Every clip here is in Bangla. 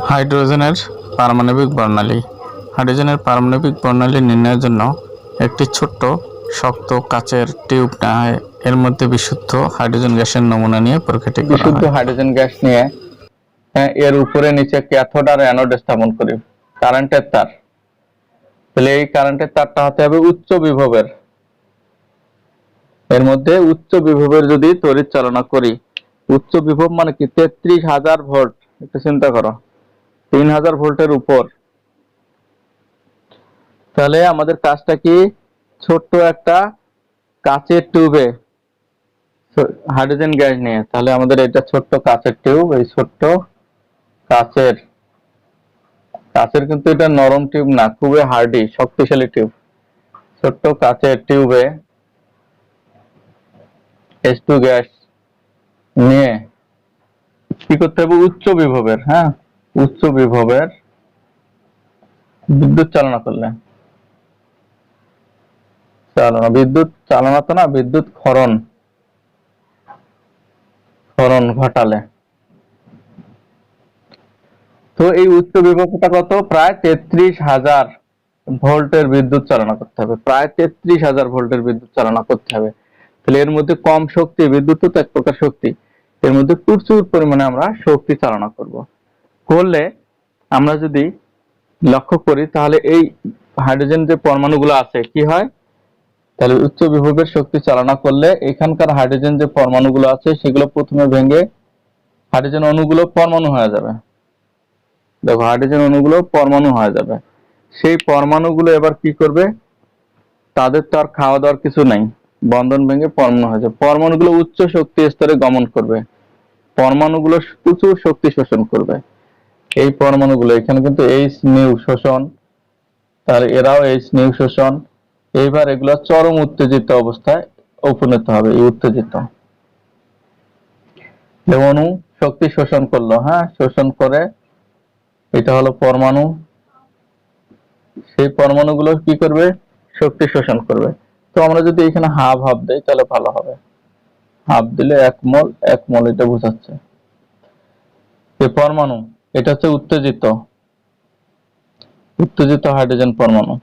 হাইড্রোজেনের পারমাণবিক বর্ণালী। হাইড্রোজেনের পারমাণবিক বর্ণালী নির্ণয়ের জন্য একটি ছোট্ট শক্ত কাচের টিউব নেওয়া হয়। এর মধ্যে বিশুদ্ধ হাইড্রোজেন গ্যাসের নমুনা নিয়ে পরীক্ষাটি করা হয়। বিশুদ্ধ হাইড্রোজেন গ্যাস নিয়ে এর উপরে নিচে ক্যাথোড আর অ্যানোড স্থাপন করি কারেন্টের তার। তাহলে এই কারেন্টের তারটা হতে হবে উচ্চ বিভবের। এর মধ্যে উচ্চ বিভবের যদি তড়িৎ চালনা করি, উচ্চ বিভব মানে কি 33,000 ভোল্ট। একটু চিন্তা করো, 3,000 ভোল্টের উপর। তাহলে আমাদের কাজটা কি, ছোট্ট একটা কাচের টিউবে হাইড্রোজেন গ্যাস নিয়ে, তাহলে আমাদের এটা ছোট্ট কাচের টিউব। এই ছোট্ট কাচের কাচের কিন্তু এটা নরম টিউব না, খুবই হার্ডি শক্তিশালী টিউব। ছোট্ট কাচের টিউবে H2 গ্যাস নিয়ে কি করতে হবে, উচ্চ বিভবের উচ্চ বিভবের বিদ্যুৎ চালনা করলে, বিদ্যুৎ চালনা তো না, বিদ্যুৎ ক্ষরণ ঘটালে। তো এই উচ্চ বিভবটা কত, প্রায় 33,000 ভোল্টের বিদ্যুৎ চালনা করতে হবে। প্রায় 33,000 ভোল্টের বিদ্যুৎ চালনা করতে হবে। তাহলে এর মধ্যে কম শক্তি, বিদ্যুৎ তো এক প্রকার শক্তি, এর মধ্যে প্রচুর পরিমাণে আমরা শক্তি চালনা করলে আমরা যদি লক্ষ্য করি, তাহলে এই হাইড্রোজেন যে পরমাণুগুলো আছে কি হয়, তাহলে উচ্চ বিভবের শক্তি চালনা করলে এখানকার হাইড্রোজেন যে পরমাণুগুলো আছে সেগুলো প্রথমে ভেঙে হাইড্রোজেন অণুগুলো পরমাণু হয়ে যাবে। দেখো, হাইড্রোজেন অণুগুলো পরমাণু হয়ে যাবে। সেই পরমাণুগুলো এবার কি করবে, তাদের তো আর খাওয়া দাওয়ার কিছু নাই, বন্ধন ভেঙে পরমাণু হয়ে যাবে। পরমাণুগুলো উচ্চ শক্তি স্তরে গমন করবে, পরমাণুগুলো প্রচুর শক্তি শোষণ করবে। এই পরমাণুগুলো এখানে কিন্তু এইচ নিউ শোষণ, তাহলে এরাও এইচ নিউ শোষণ। এইবার এগুলো চরম উত্তেজিত অবস্থায় উপনীত হবে। এই উত্তেজিত অণু শক্তি শোষণ করলো, শোষণ করে, এটা হলো পরমাণু। সেই পরমাণুগুলো কি করবে, শক্তি শোষণ করবে। তো আমরা যদি এখানে হাফ হাফ দেই তাহলে ভালো হবে। হাফ দিলে 1 মোল এটা বোঝাচ্ছে। এই পরমাণু এটা হচ্ছে উত্তেজিত হাইড্রোজেন পরমাণু।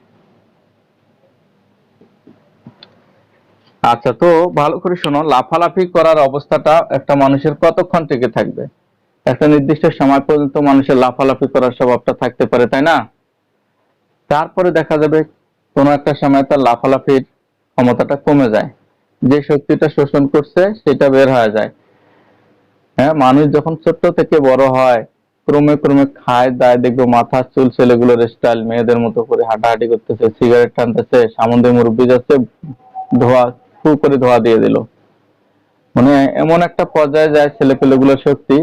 আচ্ছা, তো ভালো করে শোনো, লাফালাফি করার অবস্থাটা একটা মানুষের কতক্ষণ টিকে থাকবে? একটা নির্দিষ্ট সময় পর্যন্ত মানুষের লাফালাফি করার স্বভাবটা থাকতে পারে, তাই না? তারপরে দেখা যাবে কোনো একটা সময় তার লাফালাফির ক্ষমতাটা কমে যায়, যে শক্তিটা শোষণ করছে সেটা বের হয়ে যায়। মানুষ যখন ছোট্ট থেকে বড় হয়, ক্রমে ক্রমে খায় দায়, দেখবে মাথার চুল ছেলেগুলোর স্টাইল মেয়েদের মতো করে হাঁটাহাঁটি করতেছে, সিগারেট টানতেছে, সামনে মুরব্বী যাচ্ছে, ধোয়া ফু করে ধোয়া দিয়ে দিল। মানে এমন একটা পর্যায়ে যায় ছেলেপেলেগুলোর শক্তি,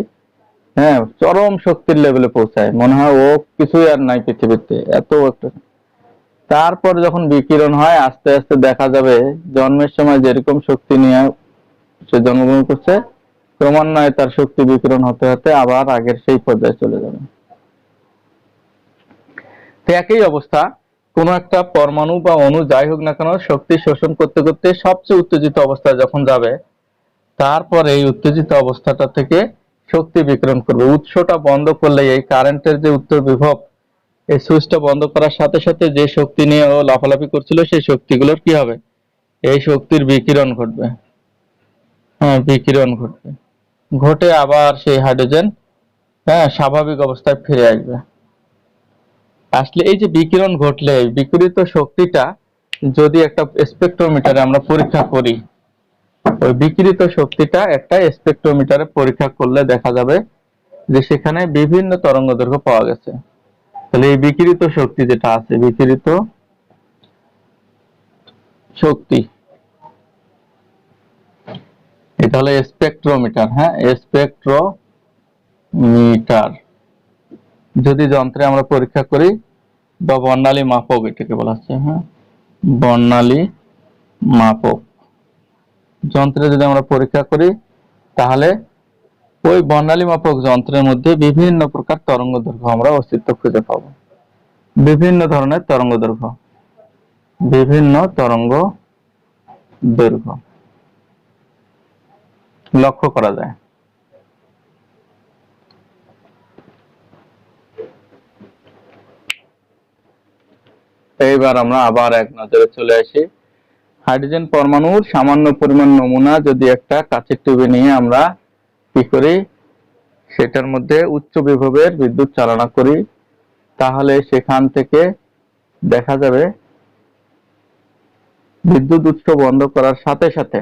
চরম শক্তির লেভেলে পৌঁছায়, মনে হয় ও কিছুই আর নাই পৃথিবীতে, এত একটা। তারপর যখন বিকিরণ হয়, আস্তে আস্তে দেখা যাবে জন্মের সময় যেরকম শক্তি নিয়ে সে জন্মগ্রহণ করছে, ক্রমান্বয়ে তার শক্তি বিকিরণ হতে হতে আবার আগের সেই পর্যায়ে চলে যাবে। তো একই অবস্থা, কোন একটা পরমাণু বা অণু যাই হোক না কেন, শক্তি শোষণ করতে করতে সবচেয়ে উত্তেজিত অবস্থায় যখন যাবে, তারপর এই উত্তেজিত অবস্থাটা থেকে শক্তি বিকিরণ করবে। উৎসটা বন্ধ করলে, এই কারেন্টের যে উত্তর বিভব, এই সুইচটা বন্ধ করার সাথে সাথে যে শক্তি নিয়ে ও লাফালাফি করছিল, সেই শক্তিগুলোর কি হবে, এই শক্তির বিকিরণ ঘটবে। বিকিরণ ঘটবে, ঘটে আবার সেই হাইড্রোজেন স্বাভাবিক অবস্থায় ফিরে আসবে। আসলে এই যে বিকিরণ ঘটলে, এই বিকিরিত শক্তিটা যদি একটা স্পেকট্রোমিটারে আমরা পরীক্ষা করি, ওই বিকিরিত শক্তিটা একটা স্পেকট্রোমিটারে পরীক্ষা করলে দেখা যাবে যে সেখানে বিভিন্ন তরঙ্গদৈর্ঘ্য পাওয়া গেছে। তাহলে এই বিকিরিত শক্তি যেটা আছে, বিকিরিত শক্তি, এটা হলো স্পেকট্রোমিটার। স্পেকট্রোমিটার যদি যন্ত্রে আমরা পরীক্ষা করি, বা বর্ণালী মাপক এটাকে বলা হচ্ছে, বর্ণালী মাপক যন্ত্রে যদি আমরা পরীক্ষা করি, তাহলে ওই বর্ণালী মাপক যন্ত্রের মধ্যে বিভিন্ন প্রকার তরঙ্গ দৈর্ঘ্য আমরা অস্তিত্ব খুঁজে পাবো। বিভিন্ন ধরনের তরঙ্গ দৈর্ঘ্য, বিভিন্ন তরঙ্গ দৈর্ঘ্য লক্ষ্য করা যায়। এইবার আমরা আবার এক নজরে চলে আসি। হাইড্রোজেন পরমাণুর সামান্য পরিমাণ নমুনা যদি একটা কাচের টিউবে নিয়ে আমরা কি করি, সেটার মধ্যে উচ্চ বিভবের বিদ্যুৎ চালনা করি, তাহলে সেখান থেকে দেখা যাবে বিদ্যুৎ উৎস বন্ধ করার সাথে সাথে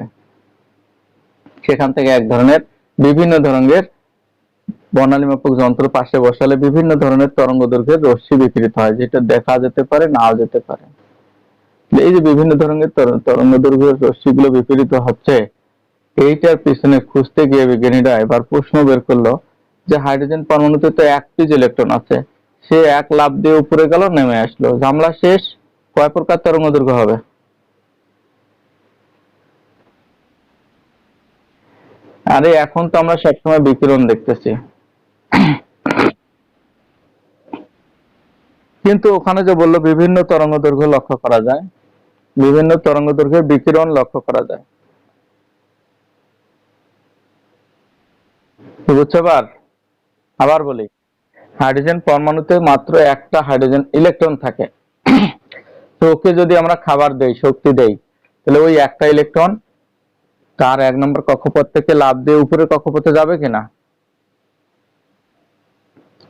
সেখান থেকে এক ধরনের বিভিন্ন ধরনের বর্ণালী মাপক যন্ত্র পাশে বসালে বিভিন্ন ধরনের তরঙ্গ দৈর্ঘ্যের রশ্মি বিকিরিত হয়, যেটা দেখা যেতে পারে, নাও যেতে পারে। এই যে বিভিন্ন ধরনের তরঙ্গ দৈর্ঘ্যের রশ্মিগুলো বিকিরিত হচ্ছে, এইটার পিছনে খুঁজতে গিয়ে বিজ্ঞানীরা এবার প্রশ্ন বের করলো যে হাইড্রোজেন পরমাণুতে তো এক পিজ ইলেকট্রন আছে, সে এক লাফ দিয়ে উপরে গেল, নেমে আসলো, ঝামেলা শেষ। কয় প্রকার তরঙ্গ দৈর্ঘ্য হবে? আরে এখন তো আমরা সবসময় বিকিরণ দেখতেছি, কিন্তু ওখানে যে বললো বিভিন্ন তরঙ্গ দৈর্ঘ্য লক্ষ্য করা যায়, বিভিন্ন তরঙ্গ দৈর্ঘ্যের বিকিরণ লক্ষ্য করা যায়। বুঝছো? আবার বলি, হাইড্রোজেন পরমাণুতে মাত্র একটা হাইড্রোজেন ইলেকট্রন থাকে। তো ওকে যদি আমরা খাবার দেই, শক্তি দেই, তাহলে ওই একটা ইলেকট্রন তার 1 নম্বর কক্ষপথ থেকে লাফ দিয়ে উপরে কক্ষপথে যাবে কিনা?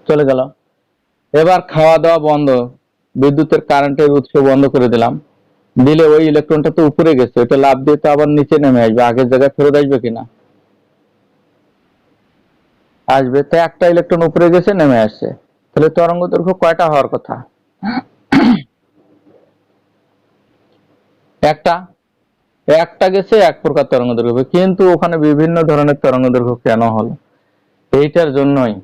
চলে গেল। এবার খাওয়া দাওয়া বন্ধ, বিদ্যুতের কারেন্টের উৎস বন্ধ করে দিলাম, দিলে ওই ইলেকট্রনটা তো উপরে গেছে, ওটা লাফ দিয়ে তো আবার নিচে নেমে আসবে, আগের জায়গায় ফেরত আসবে কিনা? আসবে। তো একটা ইলেকট্রন উপরে গেছে, নেমে আসছে, তাহলে তরঙ্গ দৈর্ঘ্য কয়টা হওয়ার কথা? একটা। একটা গেছে, এক প্রকার তরঙ্গ দৈর্ঘ্য, কিন্তু ওখানে বিভিন্ন ধরনের তরঙ্গ দৈর্ঘ্য কেন হলো? এইটার জন্যই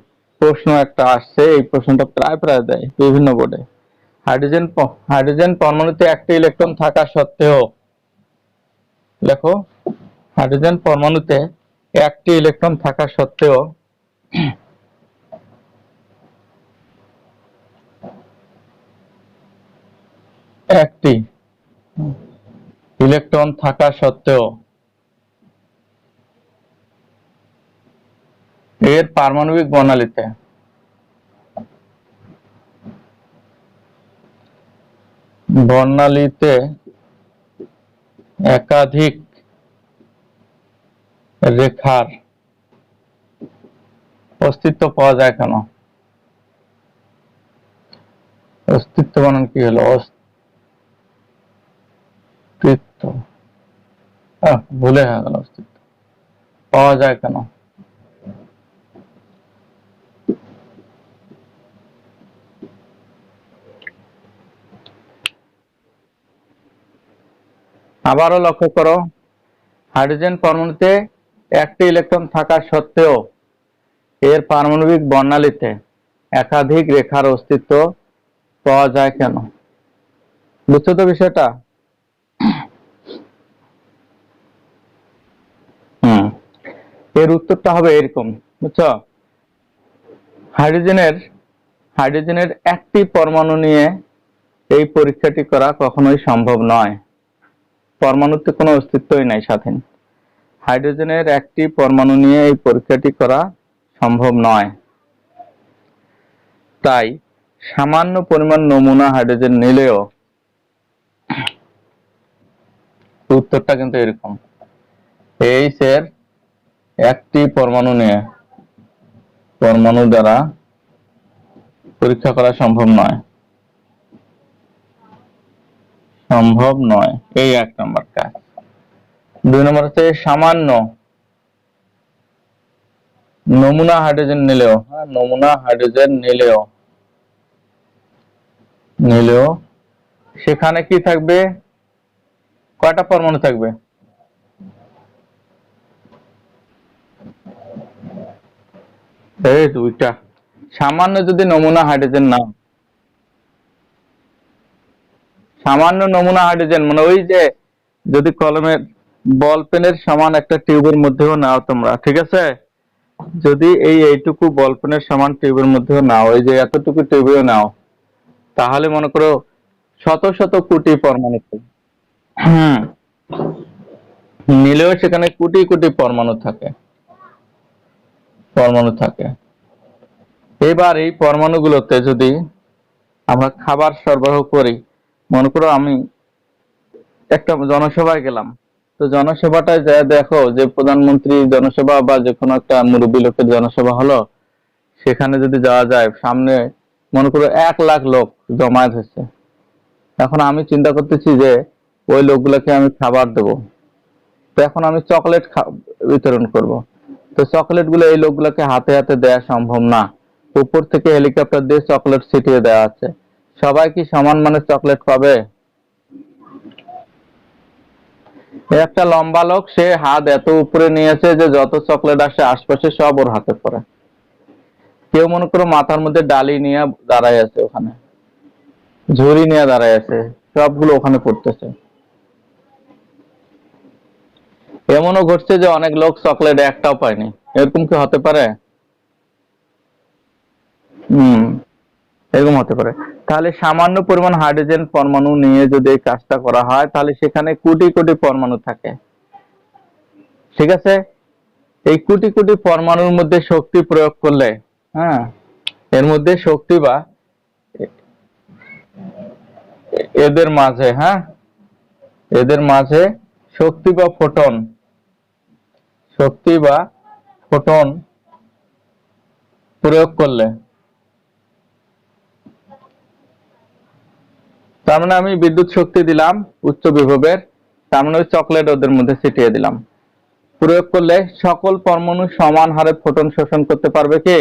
প্রশ্ন একটা আসছে, এই প্রশ্নটা প্রায় প্রায় দেয় বিভিন্ন বোর্ডে। হাইড্রোজেন পরমাণুতে একটা ইলেকট্রন থাকা সত্ত্বেও, দেখো, হাইড্রোজেন পরমাণুতে একটি ইলেকট্রন থাকা সত্ত্বেও একটি ইলেকট্রন থাকা সত্ত্বেও এর পারমাণবিক বর্ণালীতে একাধিক রেখার অস্তিত্ব পাওয়া যায় কেন? অস্তিত্ব বানান কি হলো? অস্তিত্ব, ভুলে হয়ে গেল, অস্তিত্ব পাওয়া যায় কেন? আবারও লক্ষ্য করো, হাইড্রোজেন পরমাণুতে একটি ইলেকট্রন থাকা সত্ত্বেও এর পারমাণবিক বর্ণালীতে একাধিক রেখার অস্তিত্ব পাওয়া যায় কেন? বুঝছো তো বিষয়টা? এর উত্তরটা হবে এরকম, বুঝছো? হাইড্রোজেনের একটি পরমাণু নিয়ে এই পরীক্ষাটি করা কখনোই সম্ভব নয়। পরমাণুতে কোনো অস্তিত্বই নাই স্বাধীন। হাইড্রোজেনের একটি পরমাণু নিয়ে এই পরীক্ষাটি করা সম্ভব নয়। তাই সামান্য পরিমাণ নমুনা হাইড্রোজেন নিলেও উত্তরটা কিন্তু এরকম, এইচ এর একটি পরমাণু নিয়ে, পরমাণু দ্বারা পরীক্ষা করা সম্ভব নয়, সম্ভব নয়। এই 1 নম্বর কাজ। 2 নম্বর হচ্ছে সামান্য নমুনা হাইড্রোজেন নিলেও, নমুনা হাইড্রোজেন নিলেও সেখানে কি থাকবে? কয়টা পরমাণু থাকবে? এই 2টা। সামান্য যদি নমুনা হাইড্রোজেন নাও, সামান্য নমুনা হাইড্রোজেন মানে ওই যে যদি কলমের বল পেনের সমান একটা টিউবের মধ্যেও নাও তোমরা, ঠিক আছে, যদি এইটুকু বল পেনের সমান টিউবের মধ্যেও নাও, এই যে এতটুকু টিউবেও নাও, তাহলে মনে করো শত শত কোটি পরমাণু থাকবে। নিলেও সেখানে কোটি কোটি পরমাণু থাকে। এবার এই পরমাণুগুলোতে যদি আমরা খাবার সরবরাহ করি, মনে করো আমি একটা জনসভায় গেলাম, তো জনসভাটায় যা দেখো যে প্রধানমন্ত্রী জনসভা বা যে কোনো একটা মুরব্বী লোকের জনসভা হলো, সেখানে যদি যাওয়া যায়, সামনে মনে করো 1 লাখ লোক জমায়েত হয়েছে। এখন আমি চিন্তা করতেছি যে ওই লোকগুলোকে আমি খাবার দেবো, তো এখন আমি চকলেট বিতরণ করব। তো চকলেট গুলো এই লোকগুলোকে হাতে হাতে দেওয়া সম্ভব না, উপর থেকে হেলিকপ্টার দিয়ে চকলেট ছিটিয়ে দেওয়া আছে। সবাই কি সমান মানের চকলেট পাবে? একটা লম্বা লোক, সে হাত এত উপরে নিয়েছে যে যত চকলেট আসে আশপাশে সব ওর হাতে পড়ে। কেউ মনে করো মাথার মধ্যে ডালি নিয়ে দাঁড়ায় আছে, ওখানে ঝুড়ি নিয়ে দাঁড়ায় আছে, সবগুলো ওখানে পড়তেছে। এমনও ঘটছে যে অনেক লোক চকলেট একটাও পায়নি। এরকম কি হতে পারে? হম, এরকম হতে পারে। তাহলে সামান্য পরিমাণ হাইড্রোজেন পরমাণু নিয়ে যদি এই কাজটা করা হয়, তাহলে সেখানে কোটি কোটি পরমাণু থাকে। ঠিক আছে, এই কোটি কোটি পরমাণুর মধ্যে শক্তি প্রয়োগ করলে, হ্যাঁ, এর মধ্যে শক্তি বা এদের মাঝে, হ্যাঁ, এদের মাঝে শক্তি বা ফোটন, শক্তি বা ফোটন প্রয়োগ করলে, তার মানে আমি বিদ্যুৎ শক্তি দিলাম উচ্চ বিভবের, তার মানে ওই চকলেট ওদের মধ্যে ছিটিয়ে দিলাম। প্রয়োগ করলে সকল পরমাণু সমান হারে ফোটন শোষণ করতে পারবে কি?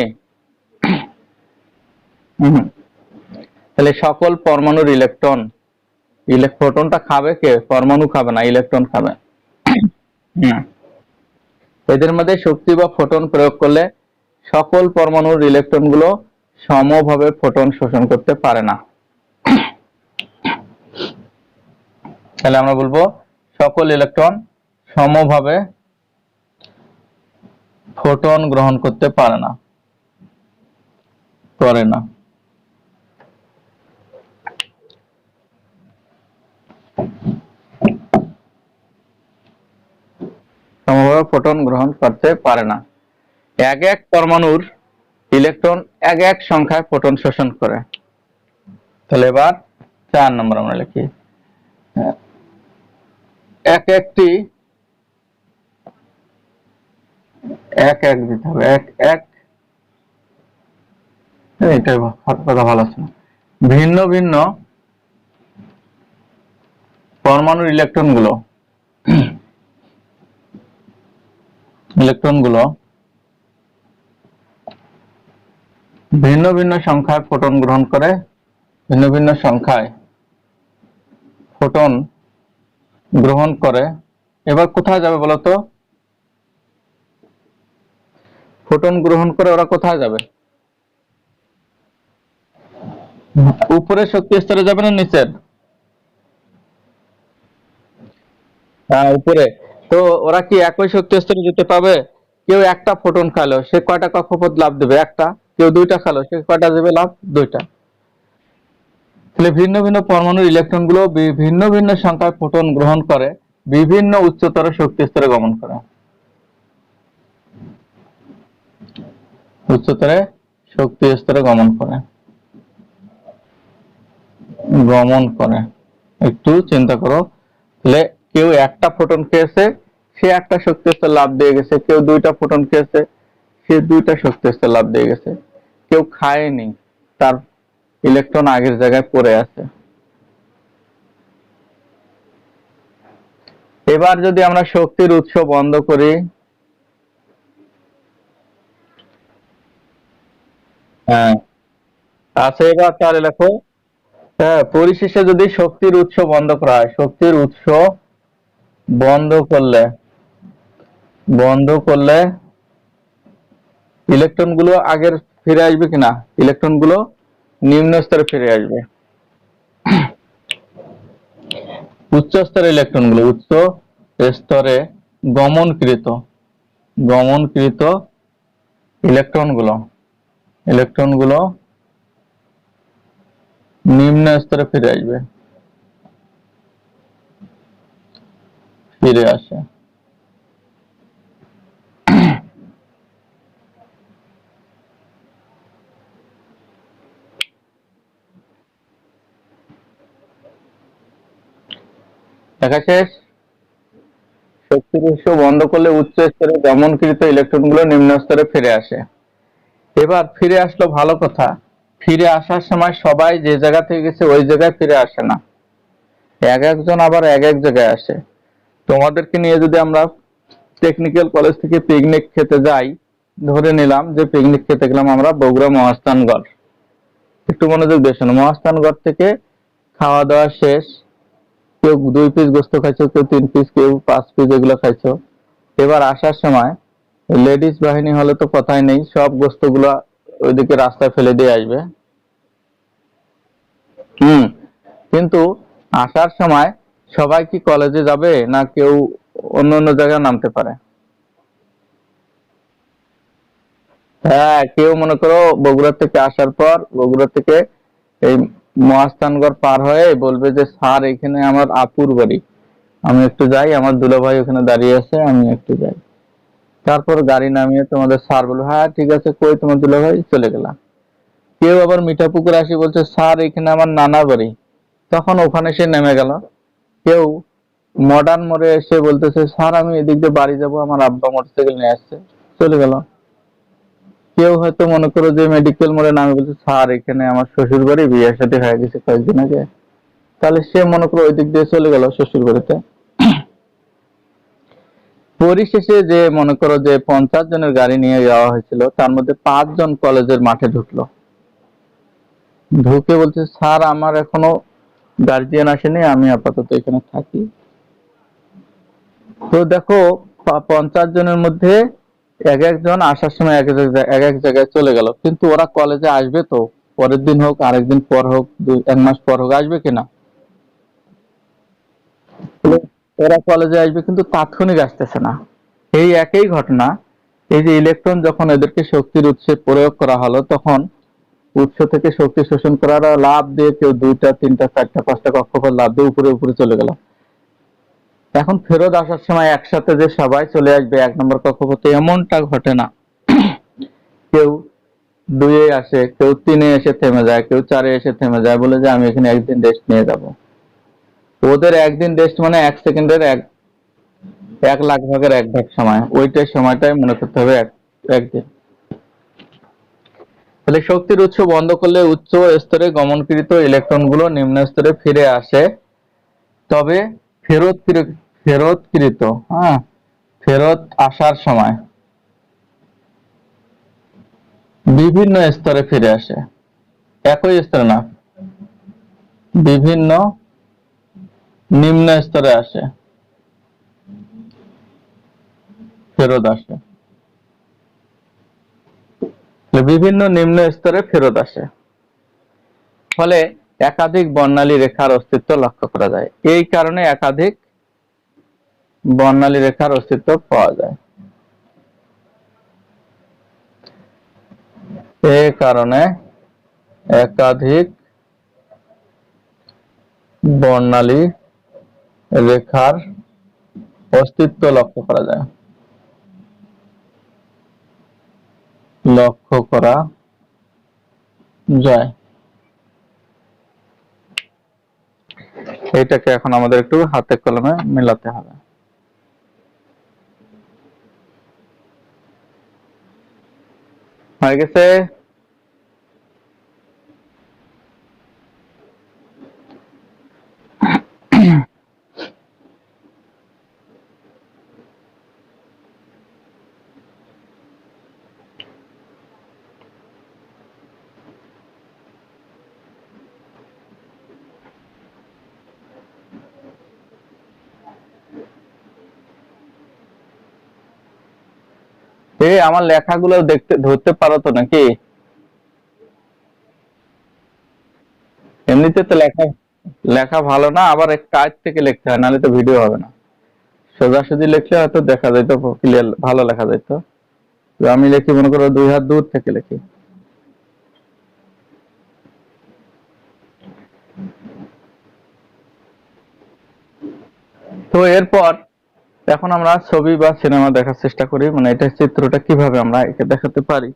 হুম। তাহলে সকল পরমাণুর ইলেকট্রন, ফোটনটা খাবে কে? পরমাণু খাবে না, ইলেকট্রন খাবে। হুম। এদের মধ্যে শক্তি বা ফোটন প্রয়োগ করলে সকল পরমাণুর ইলেকট্রন গুলো সমভাবে ফোটন শোষণ করতে পারে না। তাহলে আমরা বলবো সকল ইলেকট্রন সমভাবে ফোটন গ্রহণ করতে পারে না, করে না। সমভাবে ফোটন গ্রহণ করতে পারে না। এক এক পরমাণুর ইলেকট্রন এক এক সংখ্যায় ফোটন শোষণ করে। তাহলে এবার 4 নম্বর আমরা লিখি, এক একটি, এক এক দিতে হবে, এক এক, এটা কথা ভালো আছে না, ভিন্ন ভিন্ন পরমাণুর ইলেকট্রন গুলো ভিন্ন ভিন্ন সংখ্যায় ফোটন গ্রহণ করে, ভিন্ন ভিন্ন সংখ্যায় ফোটন গ্রহণ করে। এবার কোথায় যাবে বলতো? ফোটন গ্রহণ করে ওরা কোথায় যাবে? উপরের শক্তি স্তরে যাবে না নিচের? উপরে। তো ওরা কি একই শক্তি স্তরে যেতে পাবে? কেউ একটা ফোটন খালো, সে কয়টা কক্ষপথ লাভ দেবে? একটা। কেউ দুইটা খালো, সে কয়টা দেবে লাভ? দুইটা। তাহলে ভিন্ন ভিন্ন পরমাণুর ইলেকট্রন গুলো ভিন্ন ভিন্ন সংখ্যায় ফোটন গ্রহণ করে, বিভিন্ন উচ্চতর শক্তি স্তরে গমন করে, উচ্চতরে শক্তি স্তরে গমন করে, গমন করে। একটু চিন্তা করো, তাহলে কেউ একটা ফোটন খেয়েছে, সে একটা শক্তি স্তর লাভ দিয়ে গেছে। কেউ দুইটা ফোটন খেয়েছে, সে দুইটা শক্তি স্তর লাভ দিয়ে গেছে। কেউ খায়নি, তার ইলেকট্রন আগের জায়গায় পড়ে আছে। এবার যদি আমরা শক্তির উৎস বন্ধ করি, হ্যাঁ, আচ্ছা এবার তাহলে লেখো, হ্যাঁ, পরিশেষে যদি শক্তির উৎস বন্ধ করা হয়, শক্তির উৎস বন্ধ করলে, বন্ধ করলে ইলেকট্রন গুলো আগের ফিরে আসবে কিনা? ইলেকট্রন গুলো নিম্ন স্তরে ফিরে আসবে। উচ্চ স্তরের ইলেকট্রন গুলো উচ্চ স্তরে গমনকৃত, গমনকৃত ইলেকট্রন গুলো, ইলেকট্রন গুলো নিম্ন স্তরে ফিরে আসবে, ফিরে আসে। দেখা শেষ। শক্তির উৎস বন্ধ করলে উচ্চ স্তরে দমনকৃত ইলেকট্রনগুলো নিম্ন স্তরে ফিরে আসে। এবার ফিরে আসলো, ভালো কথা। ফিরে আসার সময় সবাই যে জায়গা থেকে গেছে ওই জায়গায় ফিরে আসে না, এক একজন আবার এক এক জায়গায় আসে। তোমাদেরকে নিয়ে যদি আমরা টেকনিক্যাল কলেজ থেকে পিকনিক খেতে যাই, ধরে নিলাম যে পিকনিক খেতে গেলাম আমরা বগুড়া মহাস্থানগড়। একটু মনোযোগ দিয়ে শোনো। মহাস্থানগড় থেকে খাওয়া দাওয়া শেষ, কেউ 2 পিস গোস্ত খাইছো, কেউ 3 পিস, কেউ 5 পিস, এগুলো খাইছো। এবার আসার সময় লেডিস বাহিনী হলে তো কথাই নেই, সব গোস্ত গুলা ওইদিকে রাস্তায় ফেলে দিয়ে আসবে। কিন্তু আসার সময় সবাই কি কলেজে যাবে, না কেউ অন্য অন্য জায়গায় নামতে পারে? হ্যাঁ, কেউ মনে করো বগুড়া থেকে আসার পর বগুড়া থেকে এই মহাস্থানগড় পার হয়ে বলবে যে স্যার এখানে আমার আপুর বাড়ি, আমি একটু যাই, আমার দুলাভাই ওখানে দাঁড়িয়ে আছে, আমি একটু যাই। তারপর গাড়ি নামিয়ে তোমাদের স্যার বলবে হ্যাঁ ঠিক আছে, কই তোমার দুলাভাই, চলে গেলাম। কেউ আবার মিঠাপুকুর আসি বলছে স্যার এখানে আমার নানা বাড়ি, তখন ওখানে সে নেমে গেল। কেউ মডার্ন মোড়ে এসে বলতেছে স্যার আমি এদিক দিয়ে বাড়ি যাব, আমার আব্বা মোটরসাইকেল নিয়ে আসছে, চলে গেল। কেউ হয়তো মনে করো যে মেডিকেল মোড়ে নামে বলছে স্যার এখানে আমার শ্বশুর বাড়ি, বিয়ের সাথে হয়ে গেছে কয়েকদিন আগে, তাহলে সে মনে করো ওই দিক দিয়ে চলে গেল শ্বশুর বাড়িতে। পরিশেষে যে মনে করো যে 50 জনের গাড়ি নিয়ে যাওয়া হয়েছিল, তার মধ্যে 5 জন কলেজের মাঠে ঢুকলো। ঢুকে বলছে স্যার আমার এখনো গার্জিয়ান আসেনি, আমি আপাতত এখানে থাকি। তো দেখো 50 জনের মধ্যে এক একজন আসার সময় এক এক জায়গায় চলে গেল, কিন্তু ওরা কলেজে আসবে তো, পরের দিন হোক, আরেকদিন পর হোক, 1 মাস পর হোক, আসবে কিনা? ওরা কলেজে আসবে কিন্তু তাৎক্ষণিক আসতেছে না। এই একই ঘটনা, এই যে ইলেকট্রন যখন এদেরকে শক্তির উৎসে প্রয়োগ করা হলো, তখন উৎস থেকে শক্তি শোষণ করার লাভ দিয়ে কেউ 2টা 3টা 4টা 5টা কক্ষপথ লাভ দিয়ে উপরে উপরে চলে গেল। এখন ফেরত আসার সময় একসাথে যে সবাই চলে আসবে 1 নম্বর কক্ষপথে, এমনটা ঘটে না। কেউ 2-এ আসে, কেউ 3-এ এসে থেমে যায়, কেউ 4-এ এসে থেমে যায়, বলে যে আমি এখানে একদিন রেস্ট নিয়ে যাব। ওদের একদিন রেস্ট মানে 1 সেকেন্ডের 1 লাখ ভাগের 1 ভাগ সময়, ওইটাই সময়টাই মনে করতে হবে একদিন। তাহলে শক্তির উৎস বন্ধ করলে উচ্চ স্তরে গমনকৃত ইলেকট্রনগুলো নিম্ন স্তরে ফিরে আসে, তবে ফেরত ফেরতকৃত, হ্যাঁ, ফেরত আসার সময় বিভিন্ন স্তরে ফিরে আসে, একই স্তরে না, বিভিন্ন নিম্ন স্তরে আসে, ফেরত আসে। বিভিন্ন নিম্ন স্তরে ফেরত আসে, ফলে একাধিক বর্ণালী রেখার অস্তিত্ব লক্ষ্য করা যায়। এই কারণে একাধিক বর্ণালী রেখার অস্তিত্ব পাওয়া যায়। এই কারণে একাধিক বর্ণালী রেখার অস্তিত্ব লক্ষ্য করা যায়, লক্ষ্য করা যায়। এটাকে এখন আমাদের একটু হাতে কলমে মেলাতে হবে। হয়ে গেছে? আমার লেখাগুলো দেখতে ধরতে পারো তো নাকি? এমনিতে তো লেখা লেখা ভালো না, আবার কাজ থেকে লিখতে হয়, নাহলে তো ভিডিও হবে না। সোজাসুজি লিখলে হয়তো দেখা যাইতো, ক্লিয়ার ভালো লেখা যাইতো। আমি লিখি মনে করো 2 হাত দূর থেকে লিখি। তো এরপর এখন আমরা ছবি বা সিনেমা দেখার চেষ্টা করি, মানে এটা চিত্রটা কিভাবে আমরা একে দেখাতে পারি।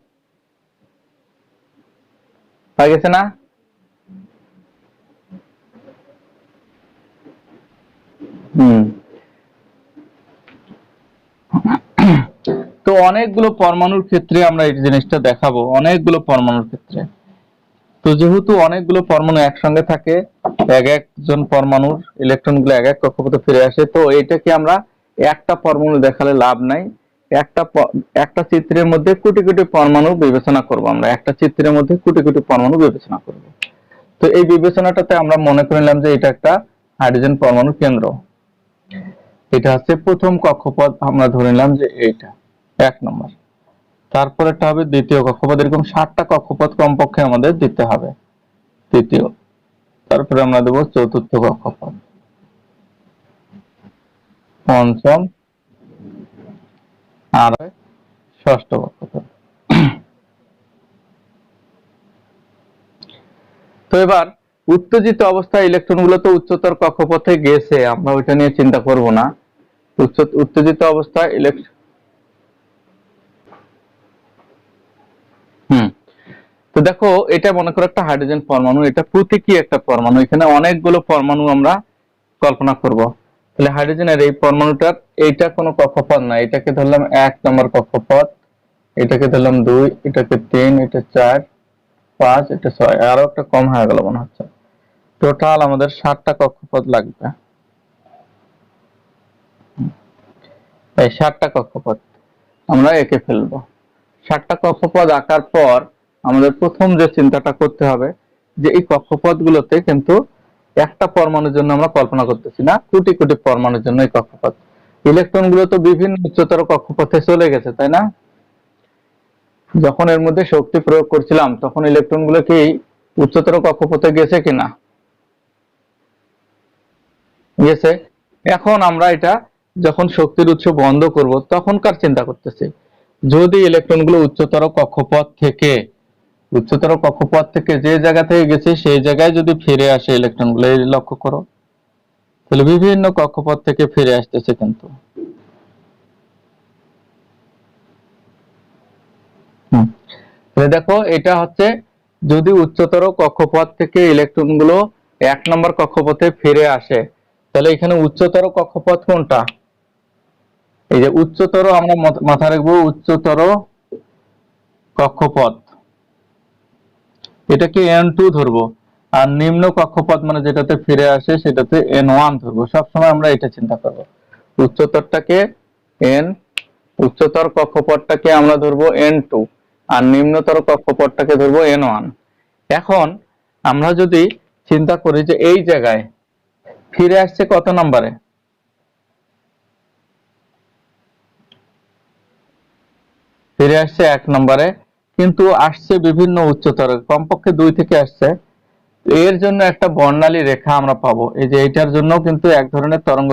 হয়ে গেছে না? হুম। তো অনেকগুলো পরমাণুর ক্ষেত্রে আমরা এই জিনিসটা দেখাবো, অনেকগুলো পরমাণুর ক্ষেত্রে। তো যেহেতু অনেকগুলো পরমাণু একসঙ্গে থাকে, এক একজন পরমাণুর ইলেকট্রনগুলো এক এক কক্ষপথে ফিরে আসে, তো এটাকে আমরা একটা পরমাণু দেখালে লাভ নাই। একটা চিত্রের মধ্যে কোটি কোটি পরমাণু বিবেচনা করব, আমরা একটা চিত্রের মধ্যে কোটি কোটি পরমাণু বিবেচনা করব। তো এই বিবেচনাটাতে আমরা মনে করে নিলাম যে এটা একটা হাইড্রোজেন পরমাণু কেন্দ্র। এটা হচ্ছে প্রথম কক্ষপথ, আমরা ধরে নিলাম যে এইটা 1 নম্বর। তারপরেরটা হবে দ্বিতীয় কক্ষপথ। এরকম 7টা কক্ষপথ কমপক্ষে আমাদের দিতে হবে। তৃতীয়, তারপরে আমরা দেব চতুর্থ কক্ষপথ, পঞ্চম, আর ষষ্ঠ কক্ষপথ। তো এবার উত্তেজিত অবস্থায় ইলেকট্রনগুলো তো উচ্চতর কক্ষপথে গেছে, আমরা ওইটা নিয়ে চিন্তা করব না। উত্তেজিত অবস্থায় তো দেখো, এটা মনে করো একটা হাইড্রোজেন পরমাণু, এটা প্রতীকী একটা পরমাণু। এখানে অনেকগুলো পরমাণু আমরা কল্পনা করব। তাহলে হাইড্রোজেনের এই পরমাণুটার এইটা কোনো কক্ষপথ না, এটাকে ধরলাম 1 নম্বর কক্ষপথ, এটাকে ধরলাম 2, এটাকে 3, এটা 4, 5, এটা 6, আরো একটা কম হয়ে গেল মনে হচ্ছে। টোটাল আমাদের 7টা কক্ষপথ লাগবে। এই 7টা কক্ষপথ আমরা এঁকে ফেলবো। 7টা কক্ষপথ আঁকার পর আমাদের প্রথম যে চিন্তাটা করতে হবে যে এই কক্ষপথগুলোতে কিন্তু একটা পরমাণুর জন্য আমরা কল্পনা করতেছি না, কোটি কোটি পরমাণুর জন্য এই কক্ষপথ। ইলেকট্রনগুলো তো বিভিন্ন উচ্চতর কক্ষপথে চলে গেছে, তাই না? যখন এর মধ্যে শক্তি প্রয়োগ করছিলাম তখন ইলেকট্রনগুলো কি উচ্চতর কক্ষপথে গেছে কিনা? গেছে। এখন আমরা এটা যখন শক্তির উৎস বন্ধ করব তখনকার চিন্তা করতেছি, যদি ইলেকট্রনগুলো উচ্চতর কক্ষপথ থেকে যে জায়গা থেকে গেছে সেই জায়গায় যদি ফিরে আসে ইলেকট্রনগুলো, এই লক্ষ্য করো, তাহলে বিভিন্ন কক্ষপথ থেকে ফিরে আসতেছে কিন্তু। তাহলে দেখো, এটা হচ্ছে যদি উচ্চতর কক্ষপথ থেকে ইলেকট্রনগুলো 1 নম্বর কক্ষপথে ফিরে আসে, তাহলে এখানে উচ্চতর কক্ষপথ কোনটা? এই যে উচ্চতর, আমরা মাথায় রাখবো উচ্চতর কক্ষপথ, এটাকে N2 ধরবো। আর নিম্ন কক্ষপথ মানে যেটাতে ফিরে আসে সেটাতে N1 ধরবো। সবসময় আমরা এটা চিন্তা করবো, উচ্চতরটাকে N, উচ্চতর কক্ষপথটাকে আমরা ধরবো N2, আর নিম্নতর কক্ষপথটাকে ধরবো N1। এখন আমরা যদি চিন্তা করি যে এই জায়গায় ফিরে আসছে কত নম্বরে? ফিরে আসছে 1 নম্বরে, কিন্তু আসছে বিভিন্ন উচ্চতর, কমপক্ষে 2 থেকে আসছে। এর জন্য একটা বর্ণালী রেখা আমরা পাবো। এই যে এইটার জন্য কিন্তু এক ধরনের তরঙ্গ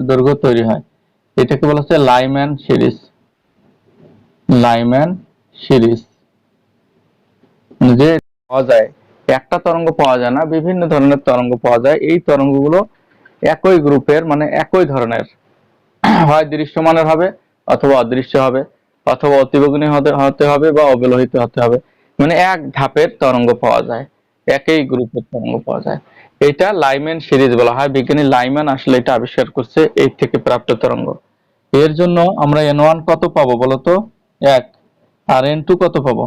দৈর্ঘ্য তৈরি হয়, এটাকে বলা হচ্ছে লাইম্যান সিরিজ। লাইম্যান সিরিজ যে পাওয়া যায়, একটা তরঙ্গ পাওয়া যায় না, বিভিন্ন ধরনের তরঙ্গ পাওয়া যায়। এই তরঙ্গগুলো একই গ্রুপের, মানে একই ধরনের, হয় দৃশ্যমানের হবে অথবা অদৃশ্য হবে, অথবা অতিবেগুনি হতে হবে বা অবলোহিত হতে হবে, মানে এক ধাপের তরঙ্গ পাওয়া যায়, একই গ্রুপের তরঙ্গ পাওয়া যায়। এটা লাইম্যান সিরিজ বলা হয়। বিজ্ঞানী লাইম্যান আসলে এটা আবিষ্কার করছে, এই থেকে প্রাপ্ত তরঙ্গ। এর জন্য আমরা N1 কত পাবো বলতো? 1। আর N2 কত পাবো?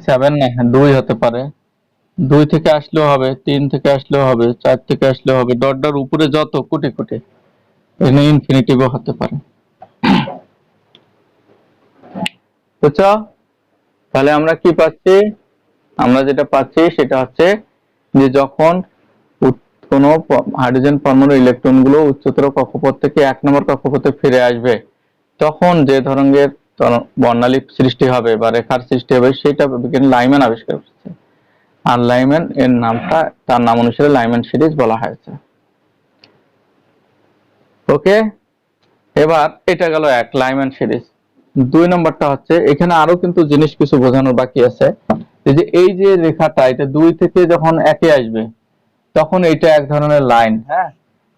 7 না, 2 হতে পারে। 2 থেকে আসলেও হবে, 3 থেকে আসলেও হবে, 4 থেকে আসলেও হবে, ডট উপরে যত কোটি কোটি, এখানে ইনফিনিটিভও হতে পারে। বুঝছো? তাহলে আমরা কি পাচ্ছি? আমরা যেটা পাচ্ছি সেটা হচ্ছে যে যখন কোনো হাইড্রোজেন পরমাণুর ইলেকট্রনগুলো উচ্চতর কক্ষপথ থেকে 1 নম্বর কক্ষপথে ফিরে আসবে, তখন যে ধরনের বর্ণালী সৃষ্টি হবে বা রেখার সৃষ্টি হবে সেটা বিজ্ঞানী লাইম্যান আবিষ্কার করছে। আর লাইম্যান এর নামটা তার নাম অনুসারে লাইম্যান সিরিজ বলা হয়েছে। ওকে, এবার এটা গেল 1 লাইম্যান সিরিজ। 2 নম্বরটা হচ্ছে, এখানে আরো কিন্তু জিনিস কিছু বোঝানোর বাকি আছে। এই যে রেখাটা, এটা 2 থেকে যখন 1-এ আসবে তখন এটা এক ধরনের লাইন। হ্যাঁ,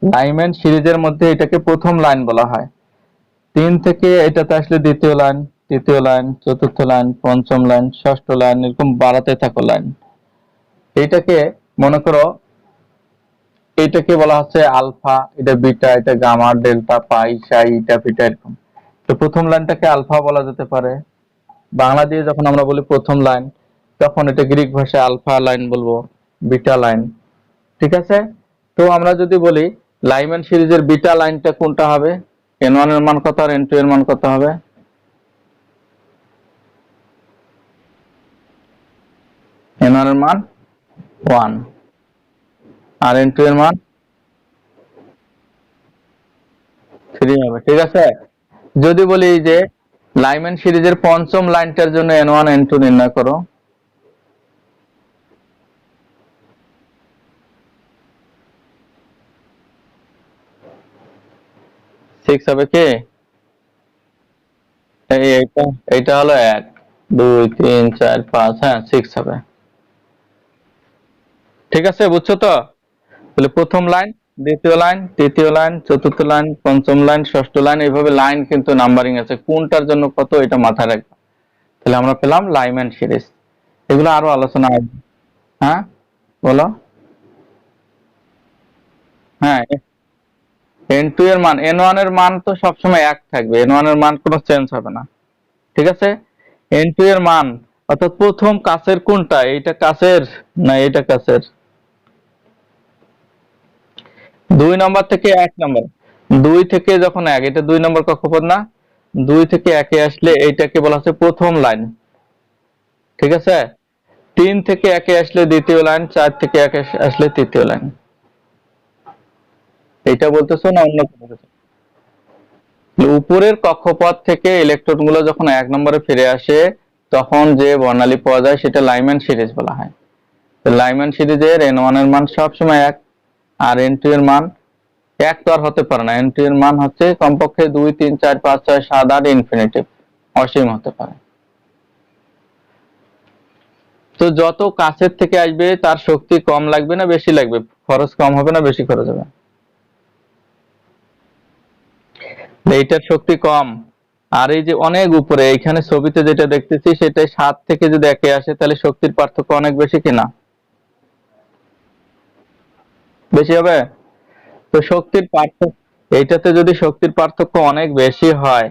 লাইম্যান সিরিজের মধ্যে এটাকে প্রথম লাইন বলা হয়। 3 থেকে এটাতে আসলে দ্বিতীয় লাইন, তৃতীয় লাইন, চতুর্থ লাইন, পঞ্চম লাইন, ষষ্ঠ লাইন, এরকম বাড়াতে থাকো লাইন। এইটাকে মনে করো এটাকে বলা হচ্ছে আলফা, এটা বিটা, এটা গামা, ডেল্টা, পাই, সাই, ইটা, পিটা এরকম। তো প্রথম লাইনটাকে আলফা বলা যেতে পারে। বাংলা দিয়ে যখন আমরা বলি প্রথম লাইন, তখন এটা গ্রিক ভাষায় আলফা লাইন বলবো, বিটা লাইন। ঠিক আছে। তো আমরা যদি বলি লাইম্যান সিরিজের বিটা লাইনটা কোনটা হবে, n1 এর মান কত আর n2 এর মান কত হবে? n1 এর মান 1 আর n2 এর মান 3 হবে। ঠিক আছে। যদি বলি যে লাইম্যান সিরিজের পঞ্চম লাইনটার জন্য n1 n2 নির্ণয় করো, 6 হবে কি? এইটা এইটা হলো 1 2 3 4 5, হ্যাঁ 6 হবে। ঠিক আছে, বুঝছো তো? তাহলে প্রথম লাইন, দ্বিতীয় লাইন, তৃতীয় লাইন, চতুর্থ লাইন, পঞ্চম লাইন, ষষ্ঠ লাইন, এইভাবে লাইন কিন্তু নাম্বারিং আছে, কোনটার জন্য কত এটা মাথায় রাখবে। তাহলে আমরা পেলাম লাইম্যান সিরিজ। এগুলো আরো আলোচনা আসবে। হ্যাঁ বলো। হ্যাঁ, n2 এর মান, n1 এর মান তো সবসময় 1 থাকবে, n1 এর মান কোনো চেঞ্জ হবে না। ঠিক আছে। n2 এর মান অর্থাৎ প্রথম কাছের কোনটা, এইটা কাছের না এইটা কাছের? 2 নম্বর থেকে 1 নম্বর, 2 থেকে যখন 1, এটা 2 নম্বর কক্ষপথ না? 2 থেকে 1-এ আসলে এইটাকে বলা হচ্ছে প্রথম লাইন। ঠিক আছে। 3 থেকে 1-এ আসলে দ্বিতীয় লাইন, 4 থেকে 1-এ আসলে তৃতীয় লাইন। এইটা বলতেছো না অন্য কোনো কিছু? উপরের কক্ষপথ থেকে ইলেকট্রন গুলো যখন 1 নম্বরে ফিরে আসে, তখন যে বর্ণালী পাওয়া যায় সেটা লাইম্যান সিরিজ বলা হয়। লাইম্যান সিরিজের n1 এর মান সবসময় 1 আর n2 এর মান 1 তো আর হতে পারে না, n2 এর মান হচ্ছে কমপক্ষে 2 3 4 5 6 7 8 ইনফিনিটিভ, অসীম হতে পারে। তো যত কাছের থেকে আসবে তার শক্তি কম লাগবে না বেশি লাগবে, খরচ কম হবে না বেশি খরচ হবে? এইটার শক্তি কম। আর এই যে অনেক উপরে এইখানে ছবিতে যেটা দেখতেছি সেটাই 7 থেকে যদি 1-এ আসে তাহলে শক্তির পার্থক্য অনেক বেশি কিনা? বেশি হবে। তো শক্তির পার্থক্য, এইটাতে যদি শক্তির পার্থক্য অনেক বেশি হয়,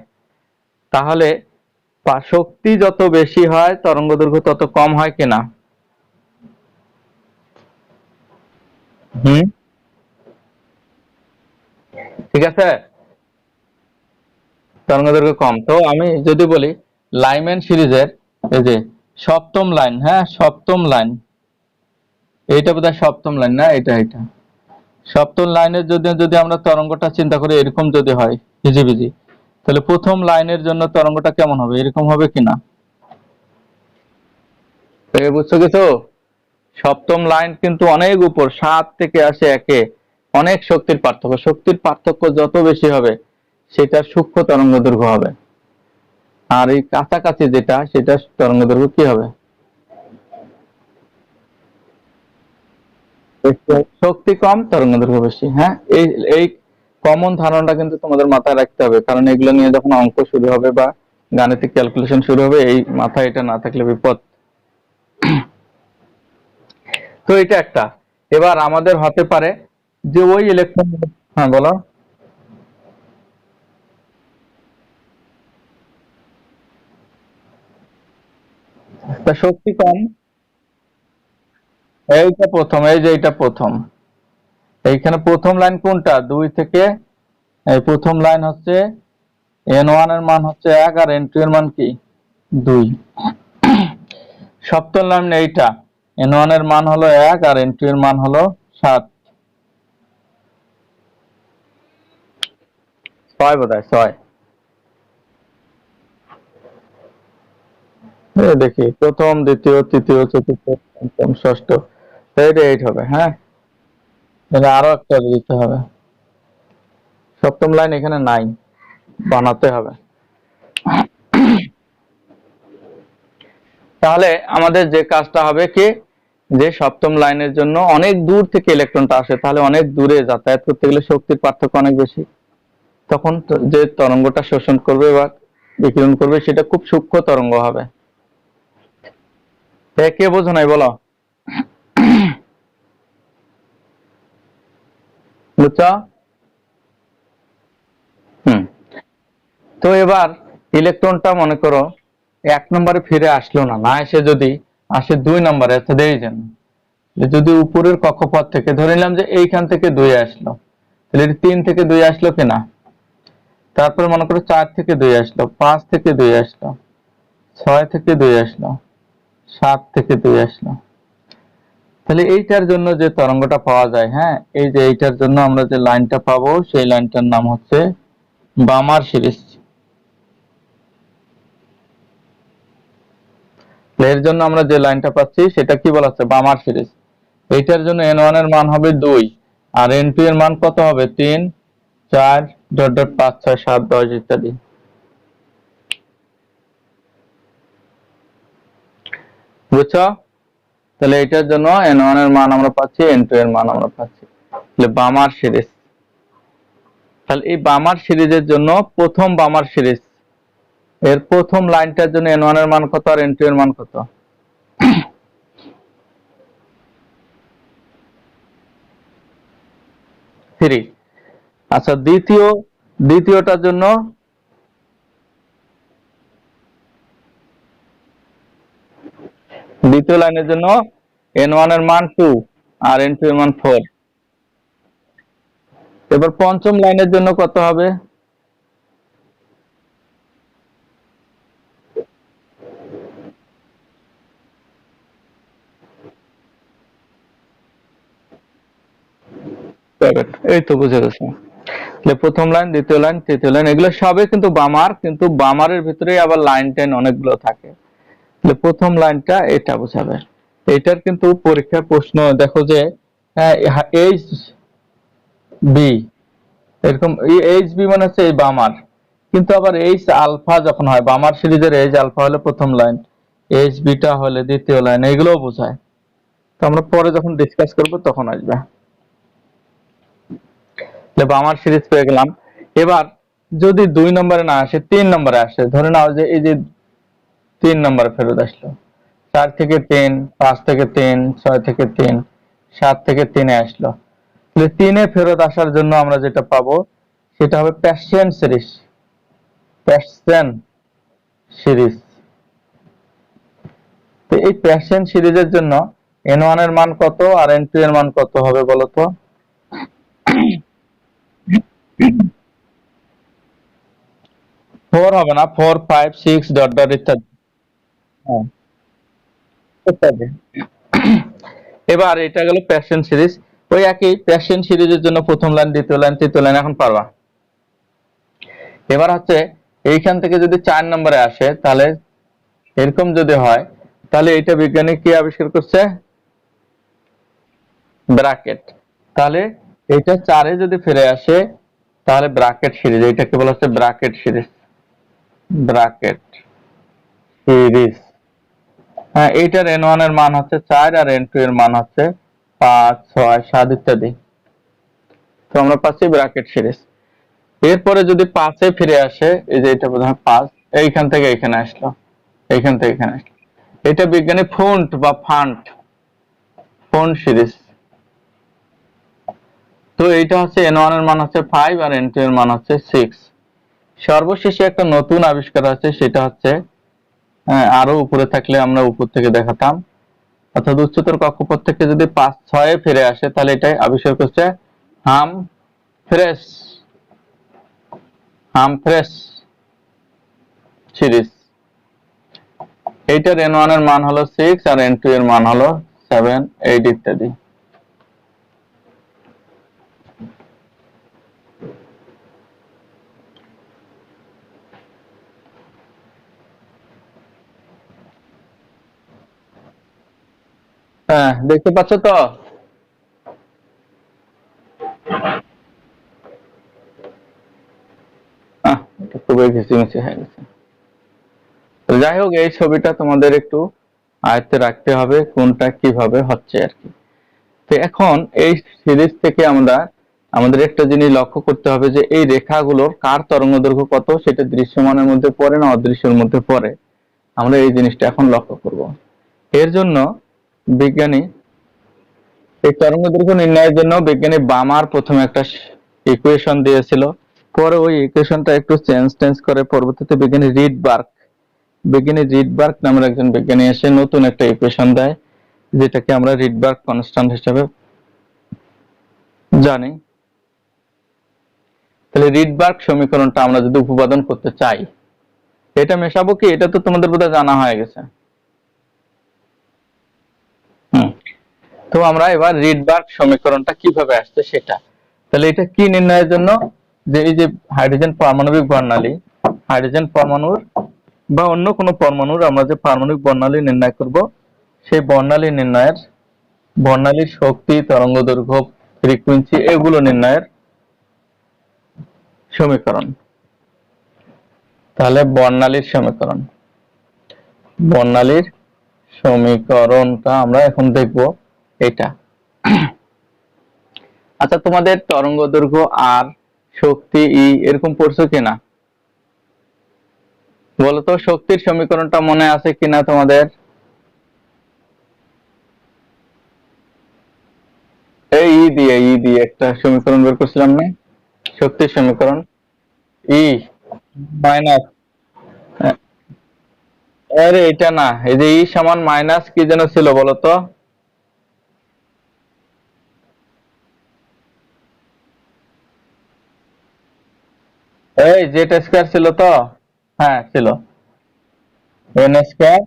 তাহলে শক্তি যত বেশি হয় তরঙ্গদৈর্ঘ্য তত কম হয় কিনা? হুম। ঠিক আছে। তরঙ্গদৈর্ঘ্য কম। তো আমি যদি বলি লাইম্যান সিরিজের এই যে সপ্তম লাইন, হ্যাঁ সপ্তম লাইন, এইটা বোধহয় সপ্তম লাইন না, এটা সপ্তম লাইনের যদি যদি আমরা তরঙ্গটা চিন্তা করি এরকম যদি হয় হিজিবিজি, তাহলে প্রথম লাইনের জন্য তরঙ্গটা কেমন হবে, এরকম হবে কিনা? বুঝছো কিছু? সপ্তম লাইন কিন্তু অনেক উপর, 7 থেকে আসে 1-এ, অনেক শক্তির পার্থক্য, শক্তির পার্থক্য যত বেশি হবে সেটার সূক্ষ্ম তরঙ্গ দৈর্ঘ্য হবে। আর এই কাছাকাছি যেটা সেটা তরঙ্গ দৈর্ঘ্য কি হবে? শক্তি কম তরঙ্গ দৈর্ঘ্য বেশি। হ্যাঁ, এই এই কমন ধারণাটা কিন্তু তোমাদের মাথায় রাখতে হবে, কারণ এগুলো নিয়ে যখন অঙ্ক শুরু হবে বা গাণিতিক ক্যালকুলেশন শুরু হবে, এই মাথায় এটা না থাকলে বিপদ। তো এটা একটা। এবার আমাদের হতে পারে যে ওই ইলেকট্রন, হ্যাঁ বলো। তা শক্তি কম, এইটা প্রথম, এই যে এটা প্রথম, এইখানে প্রথম লাইন কোনটা, 2 থেকে, এই প্রথম লাইন হচ্ছে n1 এর মান হচ্ছে 1 আর n2 এর মান কি 2। সপ্তম লাইন এইটা, n1 এর মান হলো 1 আর n2 এর মান হলো 7, 6 বোধহয় 6। দেখি প্রথম, দ্বিতীয়, তৃতীয়, চতুর্থ, পঞ্চম, ষষ্ঠ, এইটা 8 হবে। হ্যাঁ, তাহলে আরো একটা দিতে হবে, সপ্তম লাইন এখানে নাই, বানাতে হবে। তাহলে আমাদের যে কাজটা হবে কি, যে সপ্তম লাইনের জন্য অনেক দূর থেকে ইলেকট্রনটা আসে, তাহলে অনেক দূরে যাতায়াত করতে গেলে শক্তির পার্থক্য অনেক বেশি, তখন যে তরঙ্গটা শোষণ করবে বা বিকিরণ করবে সেটা খুব সূক্ষ্ম তরঙ্গ হবে। কে বোঝো নাই বলো। বুঝছো? তো এবার ইলেকট্রনটা মনে করো 1 নম্বরে ফিরে আসলো না, না এসে যদি আসে 2 নম্বরে, আচ্ছা দেই যেন যদি উপরের কক্ষপথ থেকে ধরে নিলাম যে এইখান থেকে 2 আসলো, তাহলে 3 থেকে 2 আসলো কিনা, তারপর মনে করো 4 থেকে 2 আসলো, 5 থেকে 2 আসলো, 6 থেকে 2 আসলো, 7 থেকে 2 আসলো। তাহলে এইটার জন্য যে তরঙ্গটা পাওয়া যায়, হ্যাঁ, এই যে এইটার জন্য আমরা যে লাইনটা পাবো সেই লাইনটার নাম হচ্ছে বামার সিরিজ। এর জন্য আমরা যে লাইনটা পাচ্ছি সেটা কি বলা হচ্ছে? বামার সিরিজ। এইটার জন্য n1 এর মান হবে 2 আর n2 এর মান কত হবে? 3, 4 ডট ডট 5, 6, 7, 10 ইত্যাদি। বুঝছো? তাহলে এটার জন্য n1 এর মান আমরা পাচ্ছি, n2 এর মান আমরা পাচ্ছি। তাহলে বামার সিরিজ। তাহলে এই বামার সিরিজের জন্য প্রথম বামার সিরিজ এর প্রথম লাইনটার জন্য n1 এর মান কত আর n2 এর মান কত? 3। আচ্ছা দ্বিতীয়টার জন্য দ্বিতীয় লাইনের জন্য n1 এর মান 2 আর n2 এর মান 4। এবার পঞ্চম লাইনের জন্য কত হবে? এই তো বুঝে গেছে। তাহলে প্রথম লাইন, দ্বিতীয় লাইন, তৃতীয় লাইন এগুলো সবই কিন্তু বামার, কিন্তু বামারের ভিতরেই আবার লাইন টেন অনেকগুলো থাকে। তাহলে প্রথম লাইনটা এটা বোঝাবে। এটার কিন্তু পরীক্ষার প্রশ্ন দেখো যে এইচ বি, এরকম এইচ বি মানে হচ্ছে এই বামার, কিন্তু আবার এইচ আলফা যখন হয়, বামার সিরিজের এইচ আলফা হলে প্রথম লাইন, এইচ বিটা হলে দ্বিতীয় লাইন, এগুলোও বোঝায়। তো আমরা পরে যখন ডিসকাস করব তখন আসবে। বামার সিরিজ পেয়ে গেলাম। এবার যদি 2 নম্বরে না আসে, 3 নম্বরে আসে, ধরে নাও যে এই যে 3 নম্বরে ফেরত আসলো, 4 থেকে 3, 5 থেকে 3, 6 থেকে 3, 7 থেকে 3 আসলো। তাহলে 3 ফেরত আসার জন্য আমরা যেটা পাবো সেটা হবে প্যাশন সিরিজ। Passion series. তো এই প্যাশন সিরিজের জন্য n1 এর মান কত আর n2 এর মান কত হবে বলো তো? 4 হবে না, 4, 5, 6 ডট ডট ইত্যাদি। হ্যাঁ, ইত্যাদি। এবার এটা গেল প্যাশন সিরিজ। ওই একই প্যাশন সিরিজের জন্য প্রথম লাইন, দ্বিতীয় লাইন, তৃতীয় লাইন এখন পারবা। এবার হচ্ছে এইখান থেকে যদি 4 নম্বরে আসে, তাহলে এরকম যদি হয়, তাহলে এটা বিজ্ঞানী কি আবিষ্কার করছে? ব্র্যাকেট। তাহলে এটা 4 যদি ফিরে আসে তাহলে ব্র্যাকেট সিরিজ, এটাকে বলা হচ্ছে ব্র্যাকেট সিরিজ। Bracket series. হ্যাঁ, এইটার n1 এর মান হচ্ছে 4 আর n2 এর মান হচ্ছে 5, 6, 7 ইত্যাদি। তো আমরা পাচ্ছি ব্র্যাকেট সিরিজ। এরপরে যদি 5 ফিরে আসে, এই যে এটা বোধহয় 5, এইখান থেকে এখানে আসলো, এইখান থেকে এখানে আসলো, এটা বিজ্ঞানী ফন্ট বা ফন্ট সিরিজ। তো এইটা হচ্ছে n1 এর মান হচ্ছে 5 আর n2 এর মান হচ্ছে 6। সর্বশেষে একটা নতুন আবিষ্কার আছে, সেটা হচ্ছে আরো উপরে থাকলে আমরা উপর থেকে দেখাতাম, অর্থাৎ উচ্চতর কক্ষপথ থেকে যদি 5, 6 ফিরে আসে, তাহলে এটাই আবিষ্কার করছে হামফ্রেস সিরিজ। এইটার n1 এর মান হলো 6 আর n2 এর মান হলো 7, 8 ইত্যাদি। হ্যাঁ, দেখতে পাচ্ছ তো? এটা খুবই ঘেঁষিমেচি হয়ে গেছে। যাই হোক, এই ছবিটা তোমাদের একটু আয়ত্তে রাখতে হবে কোনটা কিভাবে হচ্ছে আর কি। তো এখন এই সিরিজ থেকে আমরা আমাদের একটা জিনিস লক্ষ্য করতে হবে যে এই রেখাগুলোর কার তরঙ্গদৈর্ঘ্য কত, সেটা দৃশ্যমানের মধ্যে পড়ে না অদৃশ্যের মধ্যে পড়ে, আমরা এই জিনিসটা এখন লক্ষ্য করব। এর জন্য বিজ্ঞানী এই তরঙ্গ দৈর্ঘ্য নির্ণয়ের জন্য বিজ্ঞানী বামার প্রথমে একটা ইকুয়েশন দিয়েছিল, পরে ওই ইকুয়েশনটা একটু চেঞ্জ করে পরবর্তীতে বিজ্ঞানী রিডবার্গ নামের একজন বিজ্ঞানী এসে নতুন একটা ইকুয়েশন দেয়, যেটাকে আমরা রিডবার্গ কনস্ট্যান্ট হিসেবে জানি। তাহলে রিডবার্গ সমীকরণটা আমরা যদি উপপাদন করতে চাই, এটা মেশাবো কি? এটা তো তোমাদের বোধহয় জানা হয়ে গেছে। তো আমরা এবার রিডবার্গ সমীকরণটা কিভাবে আসছে সেটা, তাহলে এটা কি নির্ণয়ের জন্য, যে এই যে হাইড্রোজেন পারমাণবিক বর্ণালী, হাইড্রোজেন পরমাণুর বা অন্য কোনো পরমাণুর আমরা যে পারমাণবিক বর্ণালী নির্ণয় করব, সেই বর্ণালী নির্ণয়ের, বর্ণালীর শক্তি, তরঙ্গ দৈর্ঘ্য, ফ্রিকোয়েন্সি, এগুলো নির্ণয়ের সমীকরণ। তাহলে বর্ণালীর সমীকরণটা আমরা এখন দেখব এটা। আচ্ছা, তোমাদের তরঙ্গ দৈর্ঘ্য আর শক্তি ই এরকম পড়ছো কিনা বলতো? শক্তির সমীকরণটা মনে আছে কিনা তোমাদের? এই ই দিয়ে একটা সমীকরণ বের করছিলাম না, শক্তির সমীকরণ, ই মাইনাস, আরে এটা না, এই যে ই সমান মাইনাস কি যেন ছিল বলতো? এই জেড স্কয়ার ছিল তো? হ্যাঁ ছিল, এন স্কয়ার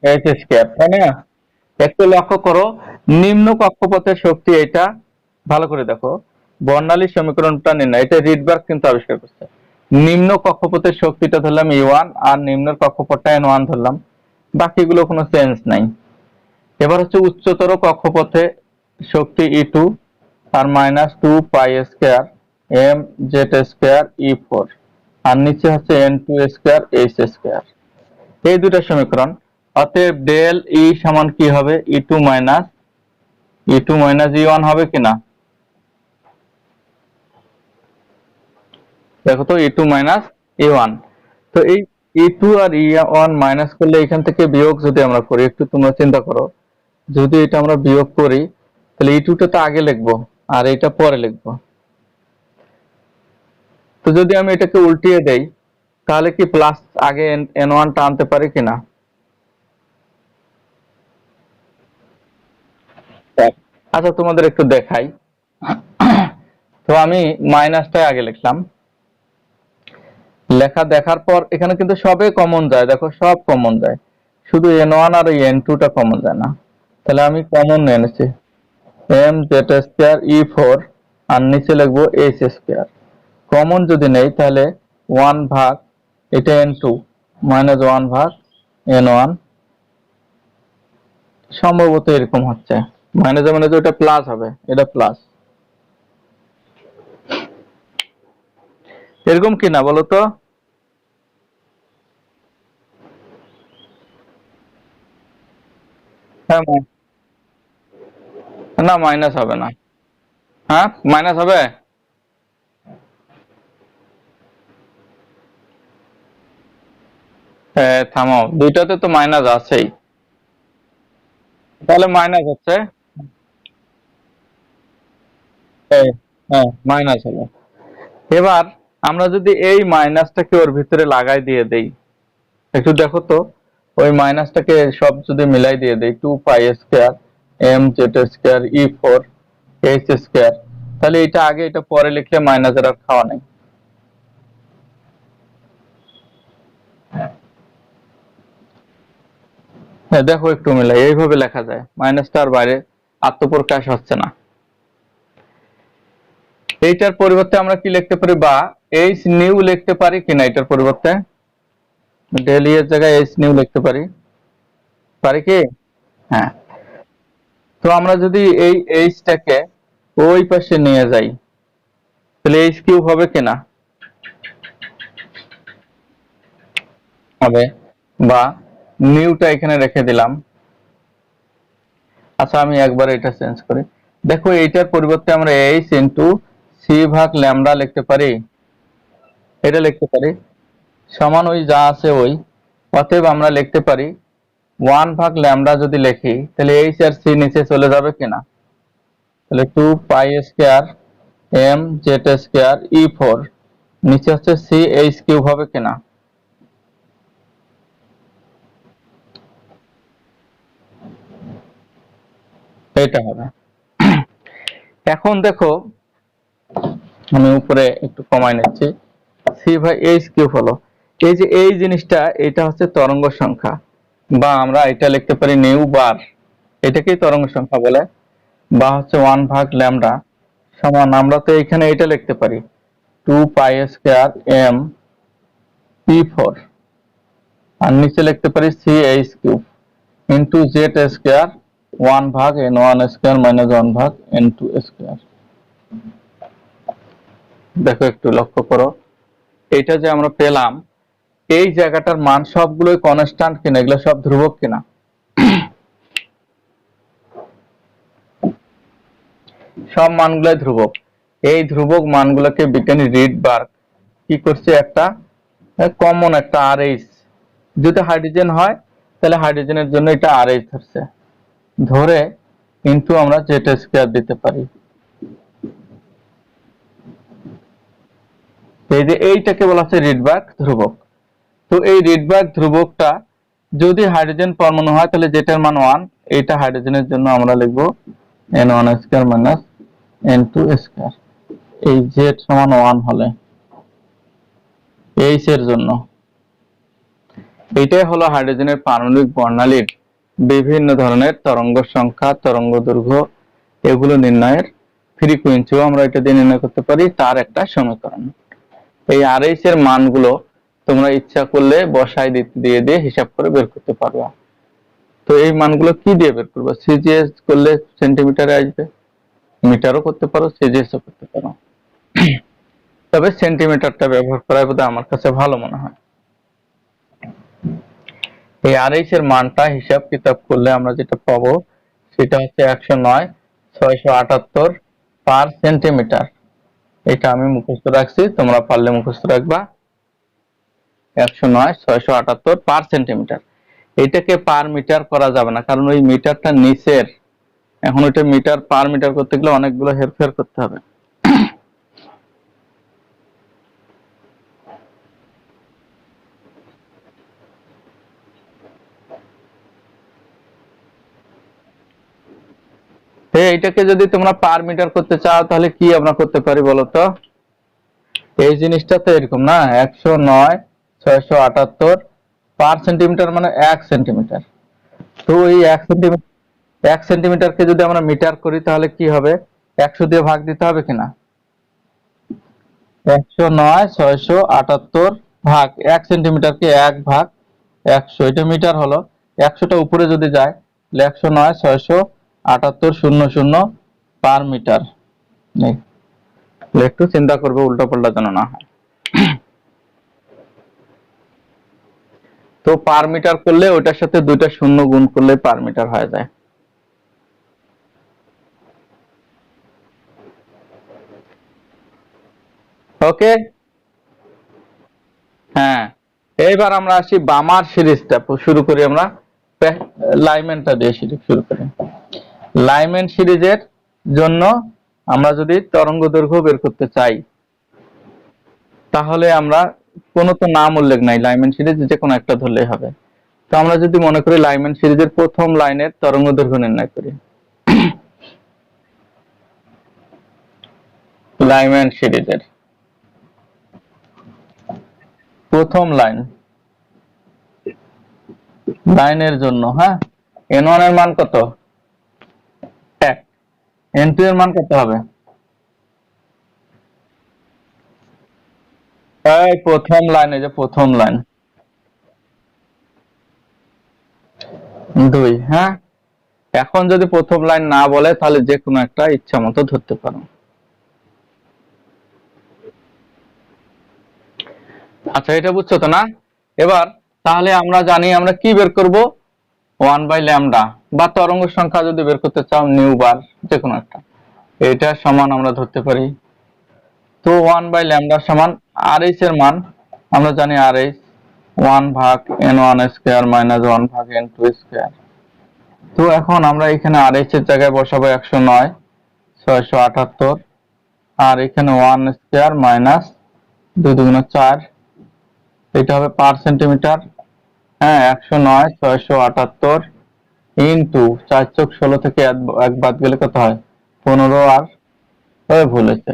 এইচ স্কয়ার, তাই না? একটু লক্ষ্য করো, নিম্ন কক্ষপথের শক্তি এটা, ভালো করে দেখো, বর্ণালী সমীকরণটা নির্ণয়, এটা রিডবার্গ কিন্তু আবিষ্কার করছে। নিম্ন কক্ষপথের শক্তিটা ধরলাম E1 আর নিম্ন কক্ষপথটা N1 ধরলাম, বাকিগুলো কোনো চেঞ্জ নাই। এবার হচ্ছে উচ্চতর কক্ষপথে শক্তি E2 আর -2π² m z² E4, আর নিচে হচ্ছে N2² H²। এই দুটো সমীকরণ, অতএব ডেল ই সমান কি হবে? E2 মাইনাস E1 হবে কিনা দেখো তো, E2 মাইনাস E1। তো এই E2 আর E1 মাইনাস করলে এখান থেকে বিয়োগ যদি আমরা করি, একটু তোমরা চিন্তা করো, যদি এটা আমরা বিয়োগ করি তাহলে E2 টা তো আগে লিখবো আর এটা পরে লিখবো। তো যদি আমি এটাকে উল্টিয়ে দেই তাহলে কি প্লাস আগে N1 টা আনতে পারি কিনা? আচ্ছা, তোমাদের একটু দেখাই। তো আমি মাইনাসটাই আগে লিখলাম, দেখার পর এখানে কিন্তু সবে কমন যায়, দেখো সব কমন যায়, শুধু N1 আর N2 টা কমন যায় না। তাহলে আমি কমন নিয়ে নিচ্ছি mz² E4 আর নিচে লিখবো H²। কমন যদি নেই তাহলে 1 ভাগ এটা N2 মাইনাস 1 ভাগ N1, সম্ভবত এরকম হচ্ছে, মাইনাস মানে ওটা প্লাস হবে, এটা প্লাস, এরকম কিনা বলো তো? হ্যাঁ, না মাইনাস হবে না। হ্যাঁ, মাইনাস হবে। থামো, দুইটাতে তো মাইনাস আছেই, তাহলে মাইনাস হচ্ছে। হ্যাঁ, মাইনাস হলো। এবার আমরা যদি এই মাইনাসটাকে ওর ভিতরে লাগাই দিয়ে দেই, একটু দেখো তো, ওই মাইনাসটাকে সব যদি মিলাই দিয়ে দেই, 2π² mz² E4 H², তাহলে এটা আগে এটা পরে লিখলে মাইনাসের আর খাওয়া নেই। হ্যাঁ দেখো, একটু মিলাই, এইভাবে লেখা যায়, মাইনাসটা আর বাইরে আত্মপ্রকাশ হচ্ছে না। এইটার পরিবর্তে আমরা কি লিখতে পারি, বা এইচ নিউ লিখতে পারি কিনা? এটার পরিবর্তে ডেল এর জায়গায় এইচ নিউ লিখতে পারি, পারি কি? হ্যাঁ। তো আমরা যদি এই এইচটাকে ওই পাশে নিয়ে যাই তাহলে এইচ কিউব হবে কিনা? হবে। বা নিউটা এখানে রেখে দিলাম। আচ্ছা, আমি একবার এটা চেঞ্জ করি, দেখো এইটার পরিবর্তে আমরা এইচ ইন্টু সি ভাগ ল্যামডা লিখতে পারি, এটা লিখতে পারি, সমান ওই যা আছে ওই। অতএব আমরা লিখতে পারি 1 ভাগ ল্যামডা যদি লিখি তাহলে এইচ আর সি নিচে চলে যাবে কিনা? তাহলে 2 pi square M Z square E4, নিচে হচ্ছে CH³ হবে কিনা? এটা হবে। এখন দেখো আমি উপরে একটু কমাই নিচ্ছি, C/H³ হলো এই যে এই জিনিসটা, এটা হচ্ছে তরঙ্গ সংখ্যা, বা আমরা এটা লিখতে পারি নিউ বার, এটাকেই তরঙ্গ সংখ্যা বলে, বা হচ্ছে 1/λ সমান, আমরা তো এখানে এটা লিখতে পারি 2 পাই স্কয়ার এম P4, আর নিচে লিখতে পারি CH³ into Z square 1/n1 square minus 1/n2 square. দেখো একটু লক্ষ্য করো, এটা যে আমরা পেলাম, এই জায়গাটার মান সবগুলোই কনস্ট্যান্ট কিনা, এগুলো সব ধ্রুবক কিনা? সব মানগুলোই ধ্রুবক। এই ধ্রুবক মানগুলোকে বিজ্ঞানী রিডবার্গ কি করছে, একটা কমন একটা RH, যদি হাইড্রোজেন হয় তাহলে হাইড্রোজেনের জন্য এটা RH ধরছে, ধরে কিন্তু আমরা জেড স্কয়ার দিতে পারি। এই যে এইটাকে বলা হচ্ছে রিডবার্গ ধ্রুবক। তো এই রিডবার্গ ধ্রুবকটা যদি হাইড্রোজেন পরমাণু হয় তাহলে যেটার মান 1, এইটা হাইড্রোজেনের জন্য আমরা লিখব n1 square minus n2 square. এই জেড সমান 1 হলে এইচ এর জন্য, এইটাই হলো হাইড্রোজেনের পারমাণবিক বর্ণালীর বিভিন্ন ধরনের তরঙ্গ সংখ্যা, তরঙ্গ দৈর্ঘ্য, এগুলো নির্ণয়ের ফ্রিকোয়েন্সিও আমরা এটা দিয়ে নির্ণয় করতে পারি, তার একটা সমীকরণ। এই RH এর মানগুলো তোমরা ইচ্ছা করলে বসাই দিয়ে দিয়ে হিসাব করে বের করতে পারবা। তো এই মানগুলো কি দিয়ে বের করবো? সিজিএস করলে সেন্টিমিটারে আসবে, মিটারও করতে পারো, সিজিএসও করতে পারো, তবে সেন্টিমিটারটা ব্যবহার করাই বোধহয় আমার কাছে ভালো মনে হয়। এই RH এর মানটা হিসাব কিতাব করলে আমরা যেটা পাবো সেটা হচ্ছে 109,678 পার সেন্টিমিটার। এটা আমি মুখস্থ রাখছি, তোমরা পারলে মুখস্থ রাখবা, 109,678 পার সেন্টিমিটার। এটাকে পার মিটার করা যাবে না, কারণ ওই মিটারটা নিচের, এখন ওইটা মিটার পার মিটার করতে গেলে অনেকগুলো হেরফের করতে হবে। এইটাকে যদি তোমরা পার মিটার করতে চাও তাহলে কি আমরা করতে পারি বলতো? এই জিনিসটা তো এরকম না, 109,678 পার সেন্টিমিটার মানে 1 সেন্টিমিটার। তো এই 1 সেন্টিমিটারকে যদি আমরা মিটার করি তাহলে কি হবে, 100 দিয়ে ভাগ দিতে হবে কিনা? 109,678 ভাগ 1 সেন্টিমিটারকে 1/100, এটা মিটার হলো। 100টা উপরে যদি যায় তাহলে 109,678 পার মিটার। একটু চিন্তা করবে উল্টো পাল্টা যেন না হয়। তো পার মিটার করলে ওটার সাথে 2টা শূন্য গুণ করলে পার মিটার হয়ে যায়। ওকে, হ্যাঁ, এইবার আমরা আসি বামার সিরিজটা শুরু করি, আমরা লাইম্যানটা দিয়ে শুরু করি। লাইম্যান সিরিজের জন্য আমরা যদি তরঙ্গ দৈর্ঘ্য বের করতে চাই তাহলে আমরা, কোনো তো নাম উল্লেখ নাই, লাইম্যান সিরিজ যে কোনো একটা ধরলেই হবে। তো আমরা যদি মনে করি লাইম্যান সিরিজের প্রথম লাইনের তরঙ্গ দৈর্ঘ্য নির্ণয় করি, লাইম্যান সিরিজের প্রথম লাইনের জন্য, হ্যাঁ, n1 এর মান কত? 1, n2 এর মান কত হবে? এই প্রথম লাইনে, যে প্রথম লাইন 2, হ্যাঁ। এখন যদি প্রথম লাইন না বলে তাহলে যে কোনো একটা ইচ্ছা মতো ধরতে পারো। আচ্ছা, এটা বুঝছো তো না? এবার তাহলে আমরা জানি আমরা কি বের করব, 1/λ, বা তরঙ্গ সংখ্যা যদি বের করতে চাও নিউ বার, যে কোনো একটা, এটা সমান আমরা ধরতে পারি। তো 1/λ সমান RH এর মান আমরা জানি, RH 1/n1 square minus 1/n2 square. তো এখন আমরা এখানে RH এর জায়গায় বসাবো 678, আর এখানে 1 স্কয়ার মাইনাস 2 দুগুণ 4, এটা হবে পার সেন্টিমিটার। হ্যাঁ, 109 678 ইন্টু 4 চোখ 16 থেকে এক বাদ গেলে কত হয়? 15, আর ভুল হয়েছে,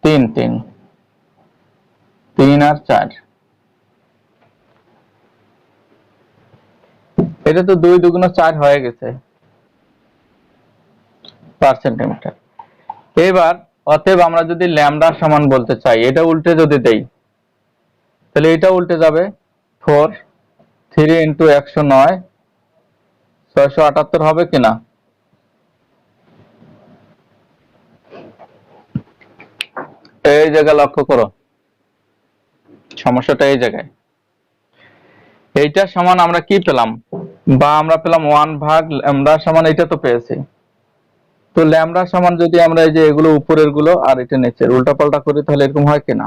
3 3 3 আর 4, এটা তো 2 দুগুণ 4 হয়ে গেছে পার সেন্টিমিটার। এবার অতএব আমরা যদি ল্যামডা সমান বলতে চাই, এটা উল্টে যদি দেই, তাহলে এটা উল্টে যাবে 4 3 ইন্টু 109 678 হবে কিনা? এই জায়গায় লক্ষ্য করো, সমস্যাটা এই জায়গায়। এইটা সমান আমরা কি পেলাম, বা আমরা পেলাম 1 ভাগ ল্যামডা সমান, এটা তো পেয়েছি। তো ল্যামডা সমান যদি আমরা এই যে এগুলো উপরের গুলো আর এটা নিচের উল্টা পাল্টা করি, তাহলে এরকম হয় কিনা?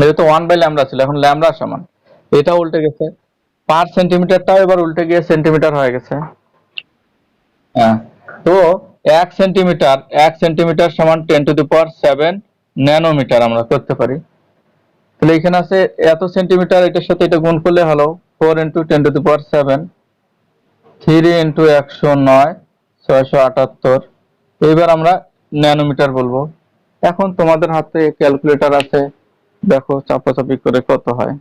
এটা তো 1 বাই ল্যামডা ছিল, এখন ল্যামডা সমান, এটা উল্টে গেছে, পার সেন্টিমিটারটাও এবার উল্টে গিয়ে সেন্টিমিটার হয়ে গেছে। হ্যাঁ, তো 1 সেন্টিমিটার সমান 10⁻⁷ ন্যানোমিটার আমরা করতে পারি। তাহলে এখানে আছে এত সেন্টিমিটার, এটার সাথে এটা গুণ করলে হলো 4 ইন্টু 10⁻⁷, 3 ইন্টু 109 678, এইবার আমরা ন্যানোমিটার বলবো। এখন তোমাদের হাতে ক্যালকুলেটর আছে, দেখো চাপাচাপি করে কত হয়।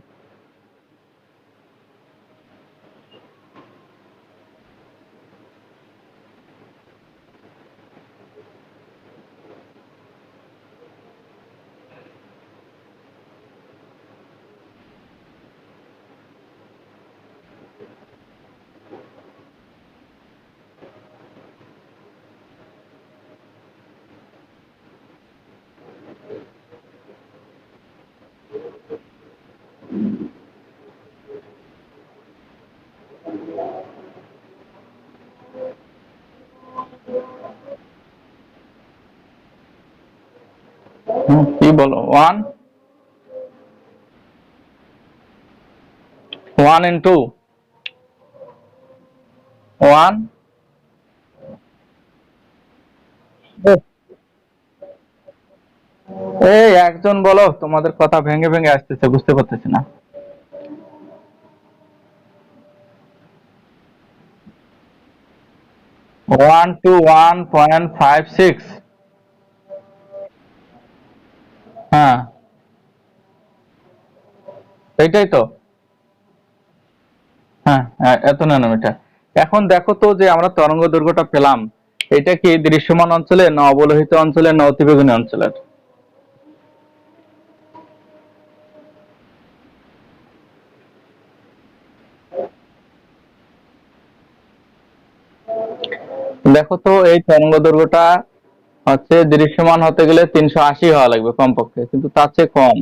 কি বলো? 1 ইন্টু 1, এই একজন বলো, তোমাদের কথা ভেঙে ভেঙে আসতেছে, বুঝতে পারতেছি না। 1 to 1.56, হ্যাঁ এইটাই তো। হ্যাঁ হ্যাঁ, এত ন্যানোমিটার। এখন দেখো তো যে আমরা তরঙ্গ দৈর্ঘ্যটা পেলাম, এটা কি দৃশ্যমান অঞ্চলে, না অবলোহিত অঞ্চলে, না অতিবেগুনি অঞ্চলের? দেখো তো এই তরঙ্গ দৈর্ঘ্যটা হচ্ছে দৃশ্যমান হতে গেলে 380 হওয়া লাগবে কমপক্ষে, কিন্তু তার চেয়ে কম।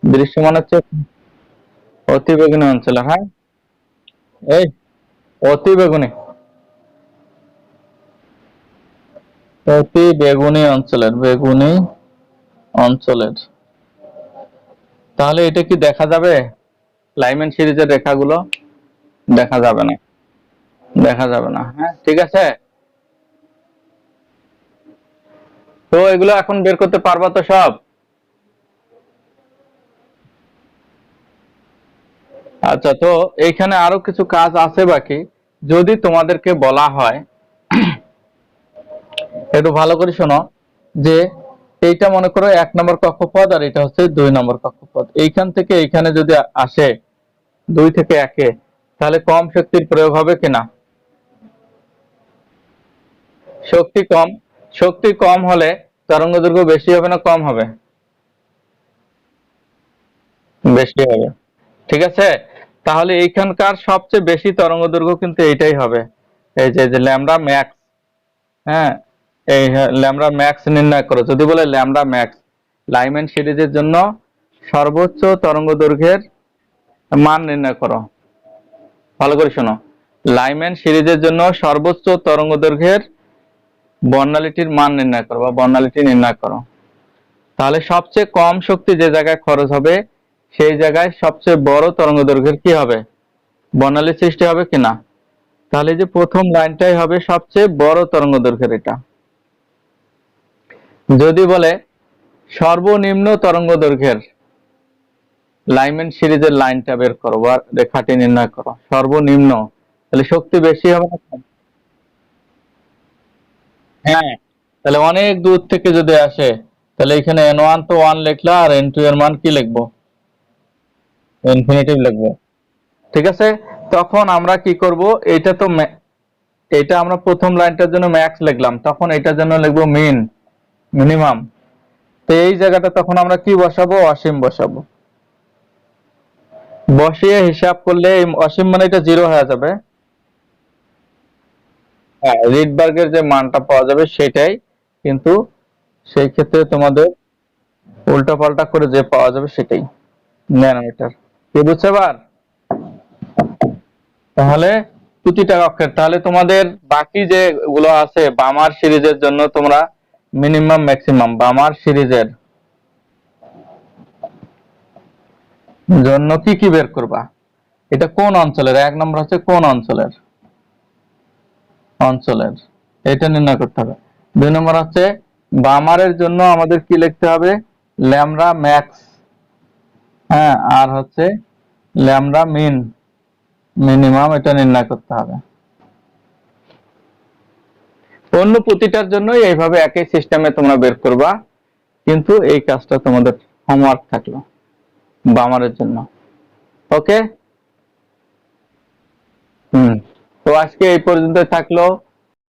দৃশ্যমান হচ্ছে অতিবেগুনি অঞ্চলে। হ্যাঁ, এই অতিবেগুনি বেগুনি অঞ্চলের, বেগুনি অঞ্চলের। তাহলে এটা কি দেখা যাবে? লাইম্যান সিরিজের রেখাগুলো দেখা যাবে না, দেখা যাবে না। হ্যাঁ, ঠিক আছে। তো এগুলো এখন বের করতে পারবা তো সব? আচ্ছা, তো এইখানে আরো কিছু কাজ আছে বাকি। যদি তোমাদেরকে বলা হয়, একটু ভালো করে শোনো, যে এইটা মনে করো 1 নম্বর কক্ষপথ, আর এটা হচ্ছে 2 নম্বর কক্ষপথ। এইখান থেকে এইখানে যদি আসে 2 থেকে 1-এ, তাহলে কম শক্তির প্রয়োগ হবে কিনা? শক্তি কম, শক্তি কম হলে তরঙ্গ দৈর্ঘ্য বেশি হবে না কম হবে? বেশি হবে। ঠিক আছে, তাহলে এইখানকার সবচেয়ে বেশি তরঙ্গ দৈর্ঘ্য কিন্তু এইটাই হবে, এই যে ল্যামডা ম্যাক্স। হ্যাঁ, এই ল্যামডা ম্যাক্স নির্ণয় করো। যদি বলে ল্যামডা ম্যাক্স লাইম্যান সিরিজের জন্য সর্বোচ্চ তরঙ্গ দৈর্ঘ্যের মান নির্ণয় করো, ভালো করে শোনো, লাইম্যান সিরিজের জন্য সর্বোচ্চ তরঙ্গ দৈর্ঘ্যের বর্ণালীটির মান নির্ণয় করো বা বর্ণালীটি নির্ণয় করো। তাহলে সবচেয়ে কম শক্তি যে জায়গায় খরচ হবে, সেই জায়গায় সবচেয়ে বড় তরঙ্গ দৈর্ঘ্যের কি হবে? বর্ণালী সৃষ্টি হবে কিনা? তাহলে যে প্রথম লাইনটাই হবে সবচেয়ে বড় তরঙ্গ দৈর্ঘ্যের। এটা যদি বলে সর্বনিম্ন তরঙ্গ দৈর্ঘ্যের লাইম্যান সিরিজের লাইনটা বের করো বা রেখাটি নির্ণয় করো, সর্বনিম্ন, তাহলে শক্তি বেশি হবে না কম? হ্যাঁ, তাহলে অনেক দূর থেকে যদি আসে, তাহলে এখানে n1 তো 1 লিখলা, আর n2 এর মান কি লিখবো? ইনফিনিটিভ লিখবো। ঠিক আছে, তখন আমরা কি করব, এটা তো এটা আমরা প্রথম লাইনটার জন্য ম্যাক্স লিখলাম, তখন এটার জন্য লিখবো মিন, মিনিমাম। তো এই জায়গাটা তখন আমরা কি বসাবো? অসীম বসাবো। বসিয়ে হিসাব করলে এই অসীম মানে এটা 0 হয়ে যাবে। হ্যাঁ, রিডবার্গের যে মানটা পাওয়া যাবে সেটাই, কিন্তু সেই ক্ষেত্রে তোমাদের উল্টা পাল্টা করে যে পাওয়া যাবে সেটাই ন্যানোমিটার। কি বুঝছো এবার? তাহলে প্রতিটা অক্ষের, তাহলে তোমাদের বাকি যে গুলো আছে বামার সিরিজের জন্য তোমরা মিনিমাম ম্যাক্সিমাম বামার সিরিজের জন্য কি কি বের করবা? এটা কোন অঞ্চলের? এক নম্বর হচ্ছে কোন অঞ্চলের, অঞ্চলের এটা নির্ণয় করতে হবে। দুই নম্বর হচ্ছে বামারের জন্য আমাদের কি লিখতে হবে? ল্যামডা ম্যাক্স, হ্যাঁ, আর হচ্ছে ল্যামডা মিন, মিনিমাম, এটা নির্ণয় করতে হবে। অন্য প্রতিটার জন্যই এইভাবে একই সিস্টেমে তোমরা বের করবা, কিন্তু এই কাজটা তোমাদের হোমওয়ার্ক থাকলো বামারের জন্য। ওকে, তো আজকে এই পর্যন্ত থাকলো।